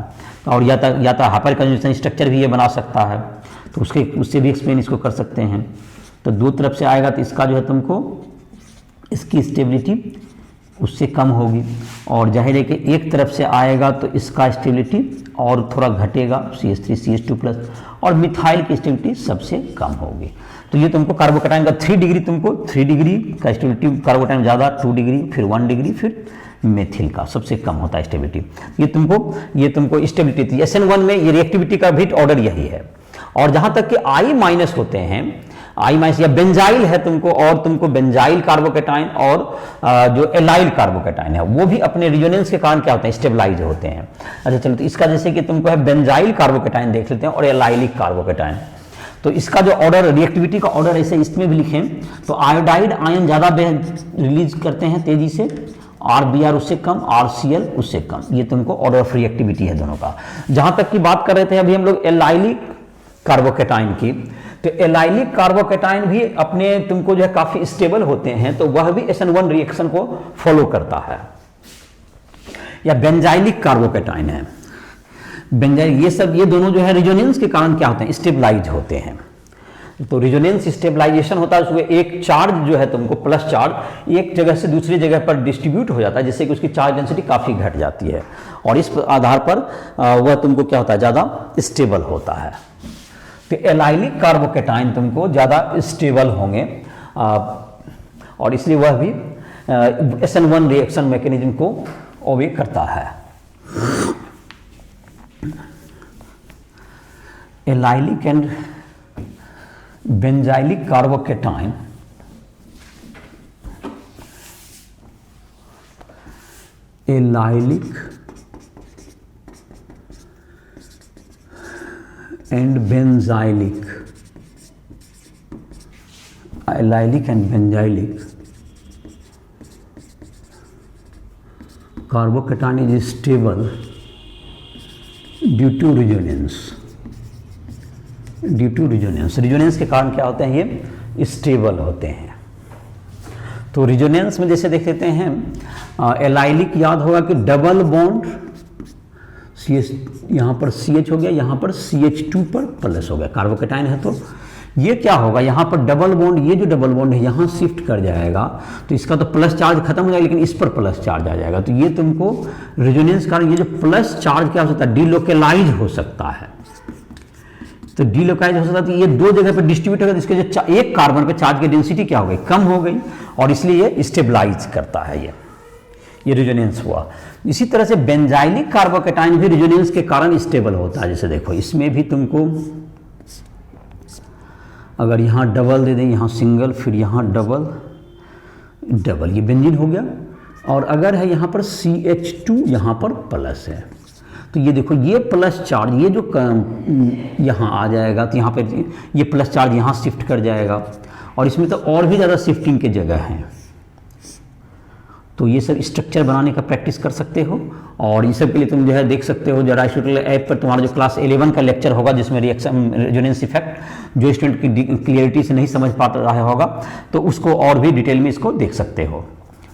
और या तो हाइपर कंजम्पशन स्ट्रक्चर भी ये बना सकता है, तो उससे भी एक्सप्लेन इसको कर सकते हैं। तो दो तरफ से आएगा तो इसका जो है तुमको इसकी स्टेबिलिटी उससे कम होगी, और जाहिर है कि एक तरफ से आएगा तो इसका स्टेबिलिटी और थोड़ा घटेगा, CH3 CH2+, और मिथाइल की स्टेबिलिटी सबसे कम होगी। तो ये तुमको कार्बोकैटायन का 3 डिग्री, तुमको 3 डिग्री का स्टेबिलिटी कार्बोकैटायन ज़्यादा, 2 डिग्री, फिर 1 डिग्री, फिर मेथिल का सबसे कम होता है स्टेबिलिटी। ये तुमको स्टेबिलिटी थी। SN1 में ये रिएक्टिविटी का भी ऑर्डर यही है। और जहाँ तक कि I- होते हैं, I- या बेंजाइल है तुमको, और तुमको बेंजाइल कार्बोकैटायन और जो एलाइल कार्बोकैटायन है वो भी अपने रिजोनेंस के कारण क्या होते हैं, स्टेबलाइज होते हैं। अच्छा चलो, तो इसका जैसे कि तुमको है बेंजाइल कार्बोकैटायन देख लेते हैं और एलाइलिक कार्बोकैटायन। तो इसका जो ऑर्डर, रिएक्टिविटी का ऑर्डर ऐसे इसमें भी लिखें तो आयोडाइड आयन ज़्यादा रिलीज करते हैं तेजी से, RBr उससे कम, RCl उससे कम। ये तुमको ऑर्डर ऑफ रिएक्टिविटी है दोनों का। जहाँ तक की बात कर रहे थे अभी हम लोग एलाइलिक कार्बोकैटायन की, तो एलाइलिक कार्बोकैटायन भी अपने तुमको जो है काफी स्टेबल होते हैं, तो वह भी SN1 रिएक्शन को फॉलो करता है। या बेंजाइलिक कार्बोकैटायन है, बेंजाइल, ये दोनों जो है रिजोनेंस के कारण क्या होते हैं, स्टेबलाइज होते हैं। तो रिजोनेंस स्टेबलाइजेशन होता है, उसमें एक चार्ज जो है तुमको प्लस चार्ज एक जगह से दूसरी जगह पर डिस्ट्रीब्यूट हो जाता है, जिससे कि उसकी चार्ज डेंसिटी काफी घट जाती है, और इस आधार पर वह तुमको क्या होता है, ज्यादा स्टेबल होता है। तो एलाइलिक कार्बोकैटायन तुमको ज़्यादा स्टेबल होंगे, और इसलिए वह भी SN1 रिएक्शन मैकेनिज्म को ओबे करता है। Allylic and benzylic carbocation allylic and benzylic, allylic and benzylic carbocation is stable due to resonance। Resonance के कारण क्या होते हैं, ये स्टेबल होते हैं। तो रिजोनेंस में जैसे देख लेते हैं, एलाइलिक याद होगा कि डबल बॉन्ड CH, यहाँ पर CH हो गया, यहाँ पर CH2 पर प्लस हो गया, कार्बोकैटायन है तो ये क्या होगा, यहाँ पर डबल बॉन्ड, ये जो डबल बॉन्ड है यहाँ शिफ्ट कर जाएगा, तो इसका तो प्लस चार्ज खत्म हो जाएगा, लेकिन इस पर प्लस चार्ज आ जाएगा। तो ये तुमको रिजोनेंस कारण ये जो प्लस चार्ज क्या हो सकता है, डिलोकेलाइज हो सकता है। तो डिलोकेलाइज हो सकता है, तो ये दो जगह पर डिस्ट्रीब्यूट होगा, इसके जो एक कार्बन पे चार्ज की डेंसिटी क्या हो गई, कम हो गई, और इसलिए ये स्टेबलाइज करता है, ये रिजोनेंस हुआ। इसी तरह से बेंजाइलिक कार्बोकैटायन भी रिजोनेंस के कारण स्टेबल होता है। जैसे देखो इसमें भी तुमको अगर यहाँ डबल दे दें, यहाँ सिंगल, फिर यहाँ डबल, ये बेंजीन हो गया, और अगर है यहाँ पर CH2 यहाँ पर प्लस है, तो ये देखो ये प्लस चार्ज ये जो यहाँ आ जाएगा, तो यहाँ पर ये प्लस चार्ज यहाँ शिफ्ट कर जाएगा, और इसमें तो और भी ज़्यादा शिफ्टिंग के जगह है। तो ये सब स्ट्रक्चर बनाने का प्रैक्टिस कर सकते हो, और ये सब के लिए तुम जो है देख सकते हो, जरा आइसोटोल ऐप पर तुम्हारा जो क्लास 11 का लेक्चर होगा, जिसमें रिजोनेंस इफेक्ट, जो स्टूडेंट की क्लियरिटी से नहीं समझ पा रहा होगा तो उसको और भी डिटेल में इसको देख सकते हो।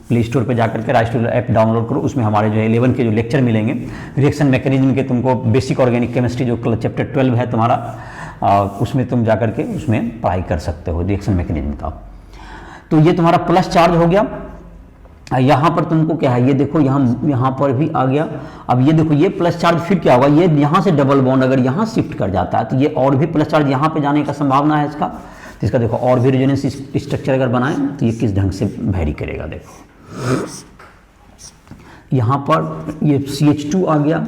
प्ले स्टोर पर जाकर के आइसोटोल ऐप डाउनलोड करो, उसमें हमारे जो 11 के जो लेक्चर मिलेंगे, रिएक्शन मैकेनिज्म के, तुमको बेसिक ऑर्गेनिक केमिस्ट्री जो चैप्टर 12 है तुम्हारा, उसमें तुम जाकर के उसमें पढ़ाई कर सकते हो रिएक्शन मैकेनिज्म का। तो ये तुम्हारा प्लस चार्ज हो गया। यहाँ पर तुमको क्या है, ये देखो यहाँ पर भी आ गया। अब ये देखो ये प्लस चार्ज फिर क्या होगा, ये यहाँ से डबल बॉन्ड अगर यहाँ शिफ्ट कर जाता है, तो ये और भी प्लस चार्ज यहाँ पे जाने का संभावना है इसका। तो इसका देखो और भी रिजोनेंस स्ट्रक्चर अगर बनाएं तो ये किस ढंग से वेरी करेगा। देखो यहाँ पर ये CH2 आ गया,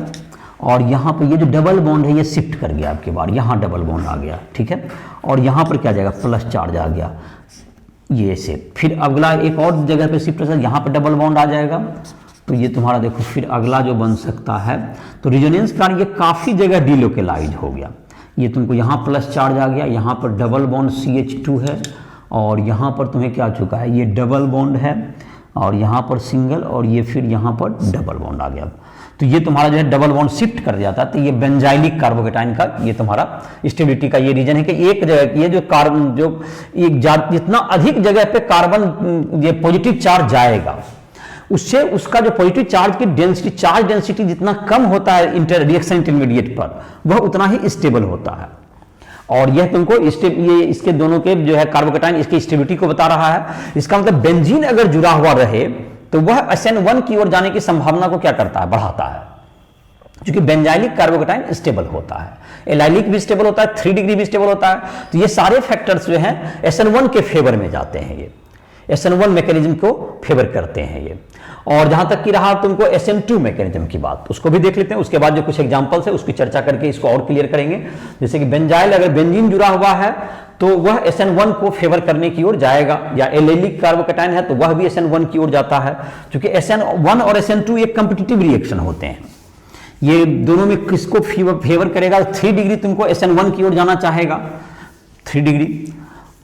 और यहाँ पर ये जो डबल बॉन्ड है ये शिफ्ट कर गया, आपके बार यहाँ डबल बॉन्ड आ गया, ठीक है, और यहाँ पर क्या जाएगा, प्लस चार्ज आ गया ये से। फिर अगला एक और जगह पे शिफ्ट कर, यहाँ पर डबल बॉन्ड आ जाएगा, तो ये तुम्हारा देखो फिर अगला जो बन सकता है। तो रिजोनेंस कारण ये काफ़ी जगह डिलोकेलाइज हो गया। ये तुमको यहाँ प्लस चार्ज आ गया, यहाँ पर डबल बॉन्ड CH2 है, और यहाँ पर तुम्हें क्या चुका है, ये डबल बॉन्ड है, और यहाँ पर सिंगल, और ये फिर यहाँ पर डबल बॉन्ड आ गया। तो ये तुम्हारा जो है डबल बॉन्ड शिफ्ट कर जाता है। तो ये बेंजाइलिक कार्बोकेटाइन का ये तुम्हारा स्टेबिलिटी का ये रीजन है कि एक जगह ये जो कार्बन जो एक जितना अधिक जगह पे कार्बन ये पॉजिटिव चार्ज जाएगा, उससे उसका जो पॉजिटिव चार्ज की डेंसिटी, चार्ज डेंसिटी जितना कम होता है रिएक्शन इंटरमीडिएट पर, वह उतना ही स्टेबल होता है। और यह तुमको ये इसके दोनों के जो है कार्बोकेटाइन इसकी स्टेबिलिटी को बता रहा है। इसका मतलब बेंजीन अगर जुड़ा हुआ रहे तो वह SN1 की ओर जाने की संभावना को क्या करता है, बढ़ाता है, क्योंकि बेंजाइलिक कार्बोकेटाइन स्टेबल होता है, एलाइलिक भी स्टेबल होता है, 3 डिग्री भी स्टेबल होता है। तो ये सारे फैक्टर्स जो हैं SN1 के फेवर में जाते हैं, ये SN1 मैकेनिज्म को फेवर करते हैं ये। और जहां तक की रहा तुमको SN2 मैकेनिज्म की बात, उसको भी देख लेते हैं। उसके बाद जो कुछ एग्जांपल्स है उसकी चर्चा करके इसको और क्लियर करेंगे। जैसे कि बेंजाइल अगर बेंजीन जुड़ा हुआ है तो वह SN1 को फेवर करने की ओर जाएगा, या एलेलिक कार्बोकेटाइन है तो वह भी SN1 की ओर जाता है, क्योंकि SN1 और SN2 एक कॉम्पिटिटिव रिएक्शन होते हैं। ये दोनों में किसको फेवर करेगा? 3 डिग्री तुमको SN1 की ओर जाना चाहेगा, 3 डिग्री।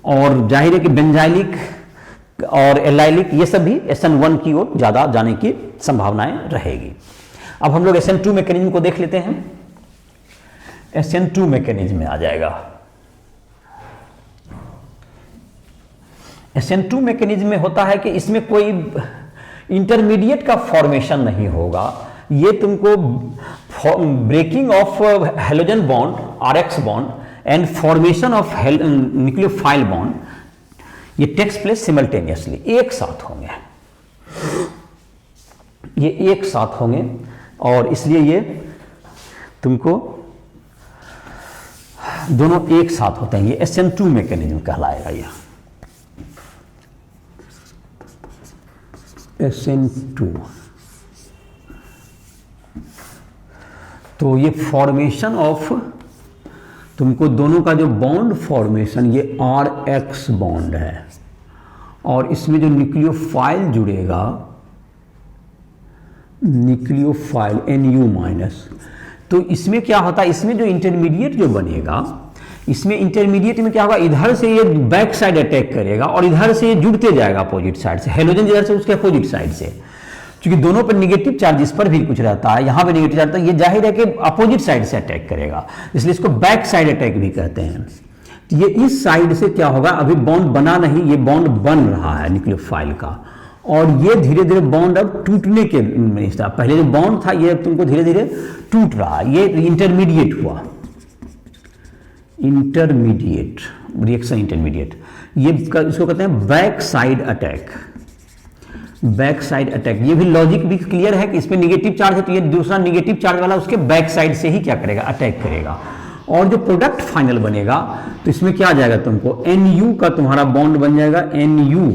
और जाहिर है कि बेंजाइलिक और एलाइलिक ये सब भी SN1 की ओर ज्यादा जाने की संभावनाएं रहेगी। अब हम लोग SN2 मैकेनिज्म को देख लेते हैं। SN2 मैकेनिज्म में आ जाएगा। SN2 मैकेनिज्म में होता है कि इसमें कोई इंटरमीडिएट का फॉर्मेशन नहीं होगा। ये तुमको breaking of halogen bond RX bond and formation of nucleophile bond, ये टेक्स प्लेस सिमल्टेनियसली, एक साथ होंगे, ये एक साथ होंगे। और इसलिए ये तुमको दोनों एक साथ होते हैं, ये SN2 मैकेनिज्म कहलाएगा। ये SN2 तो ये फॉर्मेशन ऑफ तुमको दोनों का जो बॉन्ड फॉर्मेशन ये RX बॉन्ड है, और इसमें जो न्यूक्लियोफाइल जुड़ेगा, न्यूक्लियोफाइल NU-, तो इसमें क्या होता है, इसमें जो इंटरमीडिएट जो बनेगा, इसमें इंटरमीडिएट में क्या होगा, इधर से ये बैक साइड अटैक करेगा और इधर से ये जुड़ते जाएगा अपोजिट साइड से, हेलोजन इधर से उसके अपोजिट साइड से, क्योंकि दोनों पर निगेटिव चार्ज, इस पर भी कुछ रहता है, यहां पे निगेटिव चार्ज, तो ये जाहिर है कि अपोजिट साइड से अटैक करेगा, इसलिए इसको बैक साइड अटैक भी कहते हैं। तो ये इस साइड से क्या होगा, अभी बॉन्ड बना नहीं, ये बॉन्ड बन रहा है न्यूक्लियोफाइल का, और ये धीरे धीरे बॉन्ड अब टूटने के पहले जो बॉन्ड था ये तुमको धीरे धीरे टूट रहा है, ये इंटरमीडिएट हुआ, इंटरमीडिएट रिएक्शन इंटरमीडिएट, ये इसको कहते हैं back side attack, back side attack. ये भी लॉजिक भी क्लियर है कि इसमें निगेटिव चार्ज है तो ये दूसरा निगेटिव चार्ज वाला उसके बैक साइड से ही क्या करेगा, अटैक करेगा। और जो प्रोडक्ट फाइनल बनेगा तो इसमें क्या आ जाएगा, तुमको NU का तुम्हारा बॉन्ड बन जाएगा, NU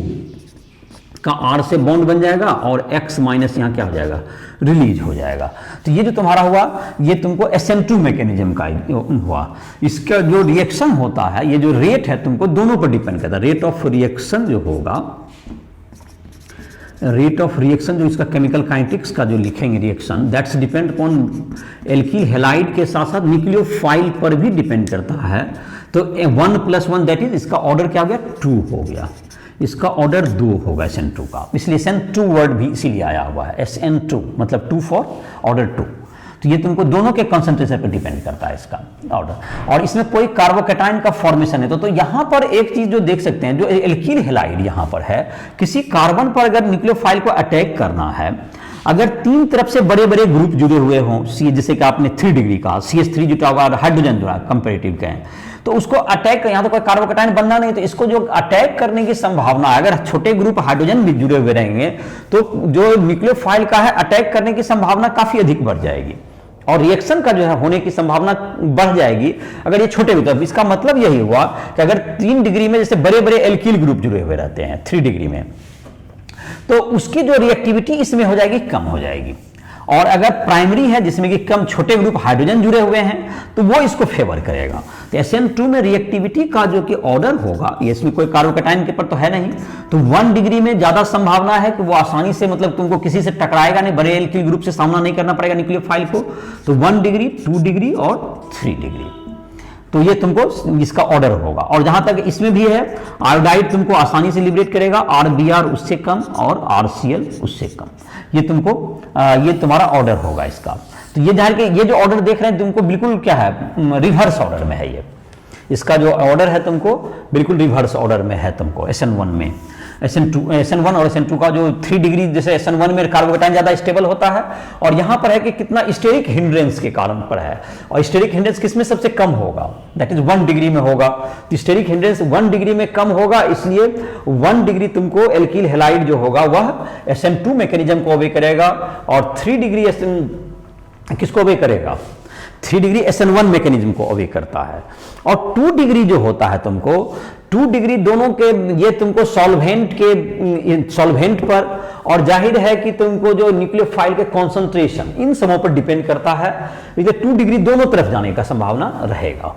का R से बॉन्ड बन जाएगा और X माइनस यहाँ क्या हो जाएगा, रिलीज हो जाएगा। तो ये जो तुम्हारा हुआ ये तुमको SN2 मैकेनिज्म का हुआ। इसका जो रिएक्शन होता है, ये जो रेट है तुमको दोनों पर डिपेंड करता है। रेट ऑफ रिएक्शन जो होगा, रेट ऑफ रिएक्शन जो इसका केमिकल काइनेटिक्स का जो लिखेंगे reaction, that's depend upon alkyl halide के साथ साथ न्यूक्लियोफाइल पर भी डिपेंड करता है। तो 1 + 1 दैट इज, इसका ऑर्डर क्या हो गया, 2 हो गया, इसका ऑर्डर 2 होगा SN2 का, इसलिए SN2 वर्ड भी इसीलिए आया हुआ है, SN2 मतलब 2 फॉर ऑर्डर 2। तो ये तुमको दोनों के कॉन्सेंट्रेशन पर डिपेंड करता है इसका ऑर्डर, और इसमें कोई कार्बोकेटाइन का फॉर्मेशन है तो यहां पर एक चीज जो देख सकते हैं, जो एल्किल हैलाइड यहां पर है, किसी कार्बन पर अगर न्यूक्लियोफाइल को अटैक करना है, अगर 3 तरफ से बड़े बड़े ग्रुप जुड़े हुए हों, जैसे कि आपने 3 डिग्री कहा, CH3 जुटा हुआ, हाइड्रोजन जुड़ा, कंपेरेटिव कहें, तो उसको अटैक, यहां तो कोई कार्बोकेटाइन बनना नहीं, तो इसको जो अटैक करने की संभावना, अगर छोटे ग्रुप हाइड्रोजन भी जुड़े हुए रहेंगे तो जो न्यूक्लियोफाइल का है अटैक करने की संभावना काफी अधिक बढ़ जाएगी, और रिएक्शन का जो है होने की संभावना बढ़ जाएगी अगर ये छोटे भी। तो इसका मतलब यही हुआ कि अगर 3 डिग्री में जैसे बड़े बड़े एल्किल ग्रुप जुड़े हुए रहते हैं 3 डिग्री में, तो उसकी जो रिएक्टिविटी इसमें हो जाएगी, कम हो जाएगी। और अगर प्राइमरी है जिसमें कि कम छोटे ग्रुप हाइड्रोजन जुड़े हुए हैं तो वो इसको फेवर करेगा। तो SN2 में रिएक्टिविटी का जो कि ऑर्डर होगा, ये इसमें कोई कार्बोकेटाइन के पर तो है नहीं, तो 1 डिग्री में ज्यादा संभावना है कि वो आसानी से, मतलब तुमको किसी से टकराएगा नहीं, बड़े एल्किल ग्रुप से सामना नहीं करना पड़ेगा न्यूक्लियोफाइल को। तो 1 डिग्री, 2 डिग्री और 3 डिग्री। तो ये तुमको इसका ऑर्डर होगा। और जहां तक इसमें भी है, आयोडाइड तुमको आसानी से लिबरेट करेगा, RBr उससे कम और RCl उससे कम। ये तुमको ये तुम्हारा ऑर्डर होगा इसका। तो ये जाहिर के ये जो ऑर्डर देख रहे हैं तुमको बिल्कुल क्या है, रिवर्स ऑर्डर में है। ये इसका जो ऑर्डर है तुमको बिल्कुल रिवर्स ऑर्डर में है तुमको SN1 में। SN1 और SN2 का जो 3 डिग्री, जैसे SN1 में कार्बोकेटाइन ज्यादा स्टेबल होता है, और यहां पर है कि कितना स्टेरिक हिंड्रेंस के कारण पर है, और स्टेरिक हिंड्रेंस किसमें सबसे कम होगा, दैट इज 1 डिग्री में होगा। तो स्टेरिक हिंड्रेंस 1 डिग्री में कम होगा, इसलिए 1 डिग्री तुमको एल्किल हैलाइड जो होगा वह SN2 मैकेनिज्म को ओबे करेगा, और 3 डिग्री किसको ओबे करेगा, 3 डिग्री SN1 मैकेनिज्म को ओबे करता है। और 2 डिग्री जो होता है तुमको, 2 डिग्री दोनों के ये तुमको सॉल्वेंट पर, और जाहिर है कि तुमको जो न्यूक्लियोफाइल के कॉन्सेंट्रेशन, इन सबों पर डिपेंड करता है। इसलिए 2 डिग्री दोनों तरफ जाने का संभावना रहेगा।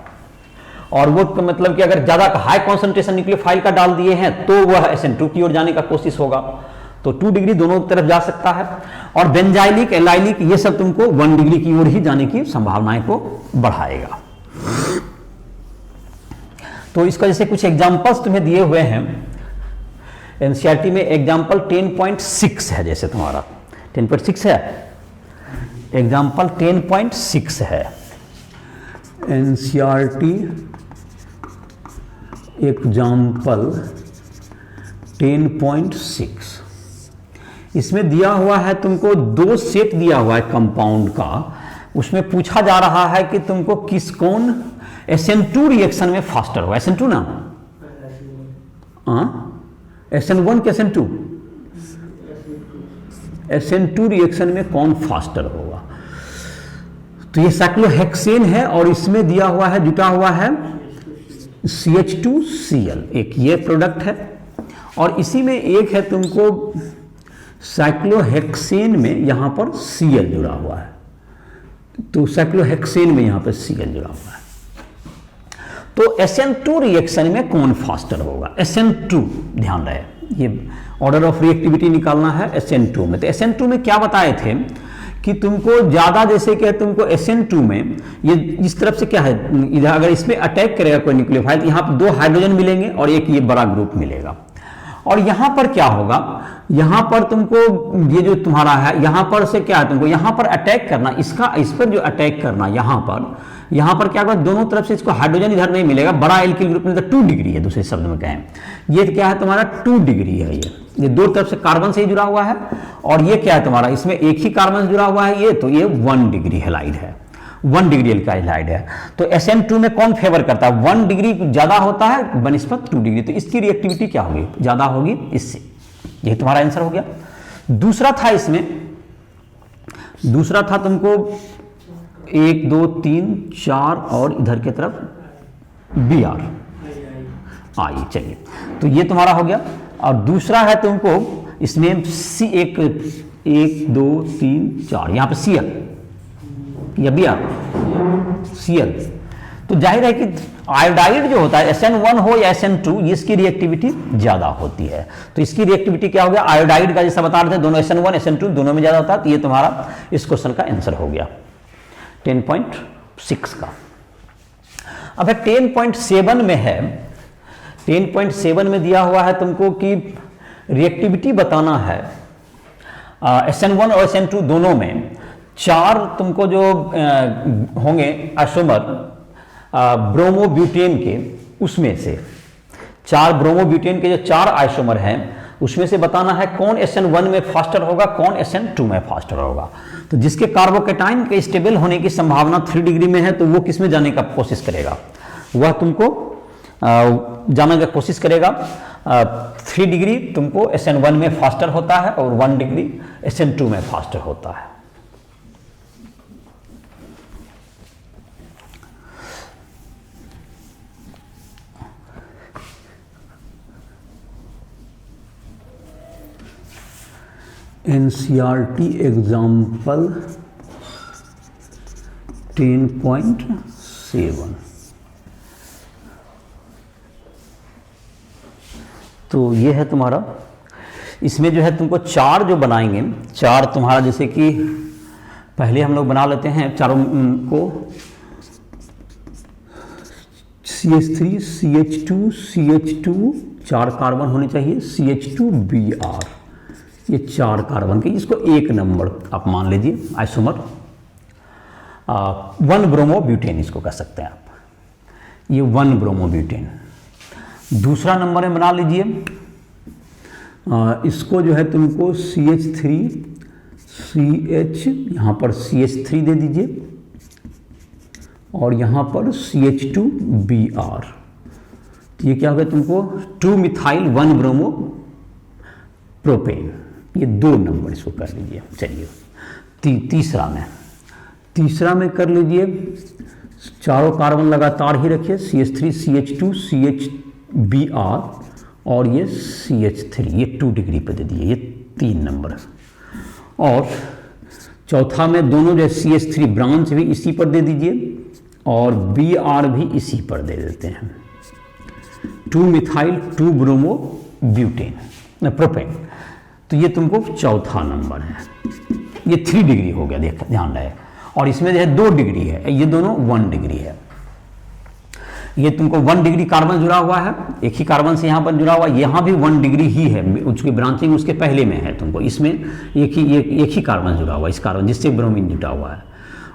और वो मतलब कि अगर ज्यादा हाई कॉन्सेंट्रेशन न्यूक्लियोफाइल का डाल दिए हैं तो वह SN2 की ओर जाने का कोशिश होगा। तो 2 डिग्री दोनों तरफ जा सकता है। और बेंजाइलिक, एलाइलिक, ये सब तुमको 1 डिग्री की ओर ही जाने की संभावनाएं को बढ़ाएगा। तो इसका जैसे कुछ एग्जांपल्स तुम्हें दिए हुए हैं एनसीईआरटी में। एग्जांपल 10.6 है, जैसे तुम्हारा 10.6 है, एग्जांपल 10.6 है एनसीईआरटी एग्जांपल 10.6। इसमें दिया हुआ है तुमको 2 सेट दिया हुआ है कंपाउंड का। उसमें पूछा जा रहा है कि तुमको कौन SN2 रिएक्शन में फास्टर होगा। SN2 ना, SN1 के SN2, SN2 रिएक्शन में कौन फास्टर होगा। तो ये साइक्लोहेक्सेन है, और इसमें दिया हुआ है, जुटा हुआ है CH2Cl, एक ये प्रोडक्ट है, और इसी में एक है तुमको साइक्लोहेक्सेन में यहां पर Cl जुड़ा हुआ है। तो साइक्लोहेक्सेन में यहां पर Cl जुड़ा हुआ है। तो SN2 रिएक्शन में कौन फास्टर होगा, SN2, ध्यान रहे, ये ऑर्डर ऑफ रिएक्टिविटी निकालना है SN2 में। तो SN2 में क्या बताए थे कि तुमको ज्यादा, जैसे कि तुमको SN2 में ये इस तरफ से क्या है, इधर अगर इसमें अटैक करेगा कोई न्यूक्लियोफाइल तो यहां पर 2 हाइड्रोजन मिलेंगे और एक ये बड़ा ग्रुप मिलेगा। और यहां पर क्या होगा, यहां पर तुमको ये जो तुम्हारा है, यहां पर से क्या है, तुमको यहां पर अटैक करना, इसका इस पर जो अटैक करना, यहां पर क्या होगा, दोनों तरफ से इसको हाइड्रोजन इधर नहीं मिलेगा, बड़ा एल्किल ग्रुप में 2 डिग्री है, दूसरे शब्द में कहें ये क्या है तुम्हारा 2 डिग्री है। ये 2 तरफ से कार्बन से ही जुड़ा हुआ है, और ये क्या है तुम्हारा, इसमें एक ही कार्बन से जुड़ा हुआ है, ये तो ये 1 डिग्री हैलाइड है, 1 डिग्री एल्काइल हैलाइड है। तो SN2 में कौन फेवर करता है, 1 डिग्री ज्यादा होता है बनिस्बत 2 डिग्री, तो इसकी रिएक्टिविटी क्या होगी, ज्यादा होगी इससे। ये तुम्हारा आंसर हो गया। दूसरा था इसमें, दूसरा था तुमको 1 2 3 4 और इधर की तरफ Br आई, चलिए तो ये तुम्हारा हो गया। और दूसरा है तुमको इसमें C, 1 2 3 4, यहां पे Cl या Br, Cl। तो जाहिर है कि आयोडाइड जो होता है SN1 हो या SN2, इसकी रिएक्टिविटी ज्यादा होती है। तो इसकी रिएक्टिविटी क्या हो गया, आयोडाइड का जैसा बता रहे थे, दोनों SN1 SN2 दोनों में ज्यादा होता है। तो ये तुम्हारा इस क्वेश्चन का आंसर हो गया 10.6 का। अब 10.7 में है, 10.7 में दिया हुआ है तुमको कि रिएक्टिविटी बताना है SN1 और SN2 दोनों में 4 तुमको जो होंगे आइसोमर ब्रोमोब्यूटेन के, उसमें से 4 ब्रोमोब्यूटेन के जो 4 आइसोमर हैं उसमें से बताना है कौन SN1 में फास्टर होगा, कौन SN2 में फास्टर होगा। तो जिसके कार्बोकेटाइन के स्टेबल होने की संभावना 3 डिग्री में है तो वो किस में जाने का कोशिश करेगा, वह तुमको जाने का कोशिश करेगा 3 डिग्री तुमको SN1 में फास्टर होता है और 1 डिग्री SN2 में फास्टर होता है। NCERT example 10.7। तो ये है तुम्हारा, इसमें जो है तुमको 4 जो बनाएंगे, 4 तुम्हारा जैसे कि पहले हम लोग बना लेते हैं चारों को, CH3 CH2 CH2 4 कार्बन होने चाहिए, CH2Br, ये 4 कार्बन के, इसको 1 नंबर आप मान लीजिए आइसोमर, 1 ब्रोमोब्यूटेन इसको कह सकते हैं आप, ये 1 ब्रोमोब्यूटेन। दूसरा नंबर में बना लीजिए, इसको जो है तुमको CH3 CH, यहाँ पर CH3 दे दीजिए और यहाँ पर CH2Br, तो ये क्या हो गया तुमको 2 मिथाइल 1 ब्रोमो प्रोपेन, ये 2 नंबर इसको कर लीजिए। चलिए तीसरा में कर लीजिए, चारों कार्बन लगातार ही रखिए, CH3 CH2 CHBr और ये CH3, ये 2 डिग्री पे दे दिए, ये 3 नंबर। और चौथा में दोनों जो CH3 ब्रांच भी इसी पर दे दीजिए और Br भी इसी पर दे देते हैं, 2 मिथाइल 2 ब्रोमो ब्यूटेन प्रोपेन, तो ये तुमको चौथा नंबर है, ये 3 डिग्री हो गया, ध्यान रहे। और इसमें जो है 2 डिग्री है, ये दोनों 1 डिग्री है, ये तुमको 1 डिग्री कार्बन जुड़ा हुआ है, एक ही कार्बन से यहाँ पर जुड़ा हुआ, यहाँ भी 1 डिग्री ही है, उसकी ब्रांचिंग उसके पहले में है, तुमको इसमें एक ही कार्बन जुड़ा हुआ है, इस कार्बन जिससे ब्रोमीन जुटा हुआ है,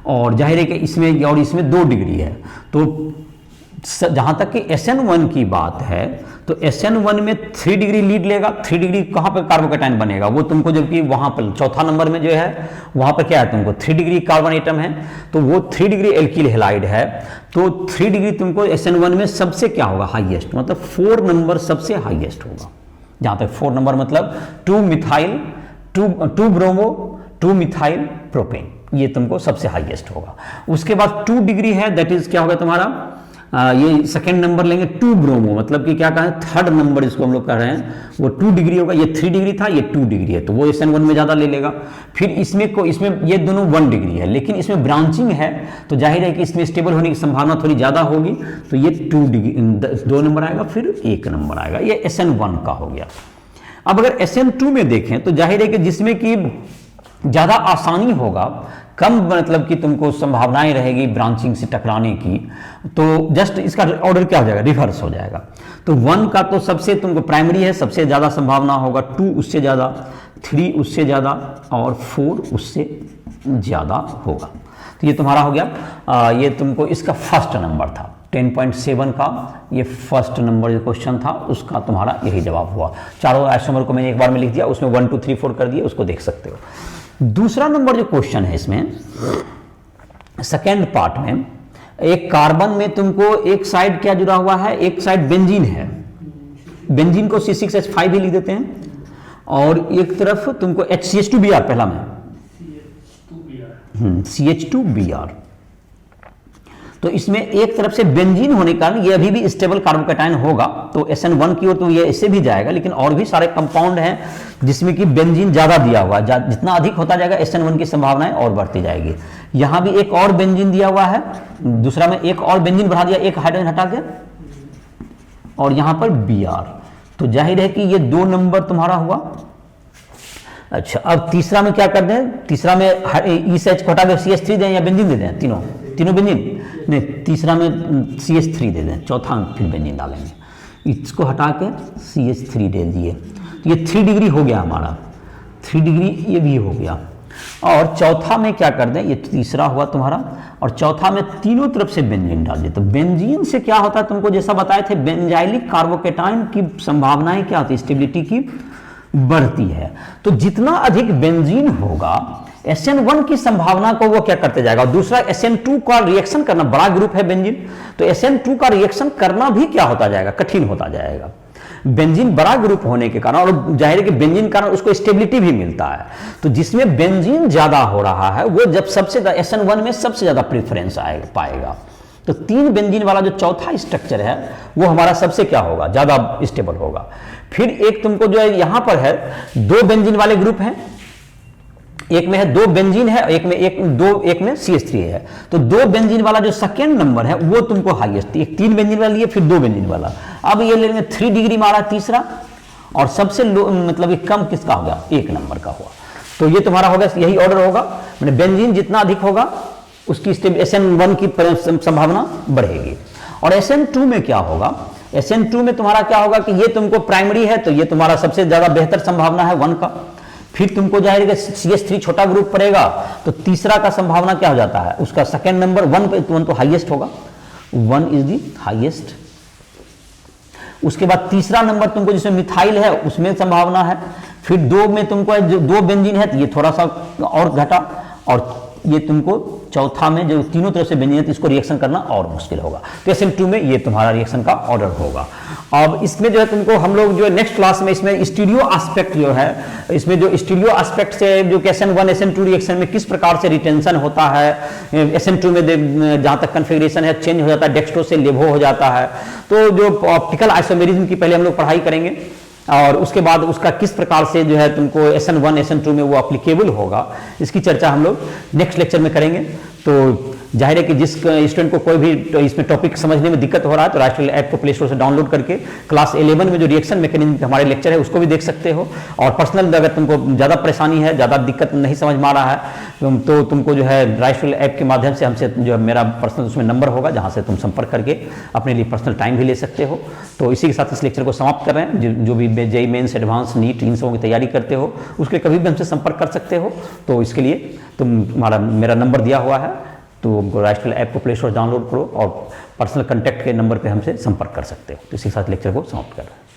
और जाहिर है कि इसमें और इसमें 2 डिग्री है। तो जहाँ तक कि SN1 की बात है तो SN1 में 3 डिग्री लीड लेगा, 3 डिग्री कहाँ पर कार्बोकेटाइन बनेगा वो तुमको, जबकि वहाँ पर चौथा नंबर में जो है वहाँ पर क्या है तुमको 3 डिग्री कार्बन एटम है, तो वो 3 डिग्री एल्किल हैलाइड है, तो 3 डिग्री तुमको SN1 में सबसे क्या होगा हाईएस्ट, मतलब 4 नंबर सबसे हाईएस्ट होगा। जहाँ तक 4 नंबर मतलब 2 मिथाइल 2 ब्रोमो 2 मिथाइल प्रोपेन, ये तुमको सबसे हाईएस्ट होगा। उसके बाद 2 डिग्री है, दैट इज क्या होगा तुम्हारा, ये सेकेंड नंबर लेंगे 2 ब्रोमो, मतलब कि क्या कहें 3rd नंबर इसको हम लोग कह रहे हैं, वो 2 डिग्री होगा, ये 3 डिग्री था, ये 2 डिग्री है, तो वो SN1 में ज़्यादा ले लेगा। फिर इसमें ये दोनों 1 डिग्री है, लेकिन इसमें ब्रांचिंग है तो जाहिर है कि इसमें स्टेबल होने की संभावना थोड़ी ज़्यादा होगी, तो ये 2 डिग्री 2 नंबर आएगा, फिर 1 नंबर आएगा, ये SN1 का हो गया। अब अगर SN2 में देखें तो जाहिर है कि जिसमें कि ज़्यादा आसानी होगा, कम मतलब कि तुमको संभावनाएं रहेगी ब्रांचिंग से टकराने की, तो जस्ट इसका ऑर्डर क्या हो जाएगा, रिवर्स हो जाएगा। तो 1 का तो सबसे तुमको प्राइमरी है, सबसे ज़्यादा संभावना होगा, 2 उससे ज़्यादा, 3 उससे ज़्यादा और 4 उससे ज़्यादा होगा। तो ये तुम्हारा हो गया, ये तुमको इसका फर्स्ट नंबर था 10.7 का, ये फर्स्ट नंबर जो क्वेश्चन था उसका तुम्हारा यही जवाब हुआ। चारों आइसोमर को मैंने एक बार में लिख दिया, उसमें 1 2 3 4 कर दिए, उसको देख सकते हो। दूसरा नंबर जो क्वेश्चन है इसमें सेकेंड पार्ट में, एक कार्बन में तुमको एक साइड क्या जुड़ा हुआ है, एक साइड बेंजीन है, बेंजीन को C6H5 भी लिख देते हैं, और एक तरफ तुमको CH2Br पहला में CH2Br, तो इसमें एक तरफ से बेंजीन होने के कारण ये अभी भी स्टेबल कार्बोकेटाइन होगा, तो SN1 की ओर तो ये इससे भी जाएगा, लेकिन और भी सारे कंपाउंड हैं जिसमें कि बेंजीन ज़्यादा दिया हुआ है, जितना अधिक होता जाएगा SN1 की संभावनाएं और बढ़ती जाएगी। यहाँ भी एक और बेंजीन दिया हुआ है, दूसरा में एक और बेंजीन बढ़ा दिया, एक हाइड्रोजन हटा के, और यहाँ पर Br, तो जाहिर है कि ये 2 नंबर तुम्हारा हुआ। अच्छा, अब तीसरा में क्या कर दें, तीसरा में ECH को हटा के CH3 दें या बेंजीन दे दें, तीनों बेंजीन नहीं, तीसरा में CH3 दे दें, चौथा में फिर बेंजीन डालेंगे, इसको हटा के CH3 दे दिए, तो ये 3 डिग्री हो गया हमारा, 3 डिग्री ये भी हो गया। और चौथा में क्या कर दें, ये तीसरा हुआ तुम्हारा, और चौथा में तीनों तरफ से बेंजीन डाल दें, तो बेंजीन से क्या होता है तुमको जैसा बताए थे, बेंजाइलिक कार्बोकेटाइन की संभावनाएं क्या होती है, स्टेबिलिटी की बढ़ती है। तो जितना अधिक बेंजीन होगा SN1 की संभावना को वो क्या करते जाएगा, और दूसरा SN2 का रिएक्शन करना, बड़ा ग्रुप है बेंजीन, तो SN2 का रिएक्शन करना भी क्या होता जाएगा, कठिन होता जाएगा। बेंजीन बड़ा ग्रुप होने के कारण, और जाहिर है कि बेंजीन कारण उसको स्टेबिलिटी भी मिलता है, तो जिसमें बेंजीन ज्यादा हो रहा है वो जब सबसे SN1 में सबसे ज्यादा प्रेफरेंस पाएगा। तो 3 बेंजीन वाला जो चौथा स्ट्रक्चर है वो हमारा सबसे क्या होगा, ज्यादा स्टेबल होगा। फिर एक तुमको जो है यहां पर है 2 बेंजीन वाले ग्रुप हैं, एक में है 2 बेंजीन है, एक में CH3 है, तो 2 बेंजीन वाला जो सेकेंड नंबर है वो तुमको हाईएस्ट, एक 3 बेंजीन वाला लिए, फिर 2 बेंजीन वाला, अब ये लेंगे 3 डिग्री मारा तीसरा, और सबसे लो मतलब कम किसका होगा, 1 नंबर का हुआ। तो ये तुम्हारा होगा, यही ऑर्डर होगा, मैंने बेंजीन जितना अधिक होगा उसकी SN1 की संभावना बढ़ेगी, और SN2 में क्या होगा, SN2 में तुम्हारा क्या होगा कि ये तुमको प्राइमरी है तो ये तुम्हारा सबसे ज्यादा बेहतर संभावना है 1 का। फिर तुमको जाहिर CH3 छोटा ग्रुप पड़ेगा तो तीसरा का संभावना क्या हो जाता है, उसका सेकेंड नंबर 1 पे 1 तो हाईएस्ट होगा, 1 इज दी हाईएस्ट। उसके बाद तीसरा नंबर तुमको जिसमें मिथाइल है उसमें संभावना है। फिर 2 में तुमको जो 2 बेंजीन है तो ये थोड़ा सा और घटा, और ये तुमको चौथा में जो तीनों तरफ से बेंजीन है तो इसको रिएक्शन करना और मुश्किल होगा। तो SN2 में ये तुम्हारा रिएक्शन का ऑर्डर होगा। अब इसमें जो है तुमको हम लोग जो है नेक्स्ट क्लास में इसमें स्टीरियो एस्पेक्ट जो है, इसमें जो स्टीरियो एस्पेक्ट से जो SN1 SN2 रिएक्शन में किस प्रकार से रिटेंशन होता है, SN2 में जहां तक कन्फिग्रेशन है चेंज हो जाता है, डेक्स्ट्रो से लेवो हो जाता है, तो जो ऑप्टिकल आइसोमेरिज्म की पहले हम लोग पढ़ाई करेंगे और उसके बाद उसका किस प्रकार से जो है तुमको SN1 SN2 में वो एप्लीकेबल होगा, इसकी चर्चा हम लोग नेक्स्ट लेक्चर में करेंगे। तो जाहिर है कि जिस स्टूडेंट को कोई भी इसमें टॉपिक समझने में दिक्कत हो रहा है तो राष्ट्रीय ऐप को प्ले स्टोर से डाउनलोड करके क्लास 11 में जो रिएक्शन मैकेनिज्म हमारे लेक्चर है उसको भी देख सकते हो। और पर्सनल अगर तुमको ज़्यादा परेशानी है, ज़्यादा दिक्कत नहीं समझ में आ रहा है तो तुमको जो है राष्ट्रीय ऐप के माध्यम से हमसे जो है मेरा पर्सनल उसमें नंबर होगा जहाँ से तुम संपर्क करके अपने लिए पर्सनल टाइम भी ले सकते हो। तो इसी के साथ इस लेक्चर को समाप्त कर रहे हैं। जो भी JEE मेंस एडवांस नीट इन सबों की तैयारी करते हो उसके कभी भी हमसे संपर्क कर सकते हो। तो इसके लिए तुम्हारा मेरा नंबर दिया हुआ है, तो राष्ट्रीय ऐप को प्ले स्टोर डाउनलोड करो और पर्सनल कांटेक्ट के नंबर पे हमसे संपर्क कर सकते हो। तो इसी के साथ लेक्चर को समाप्त कर रहे हैं।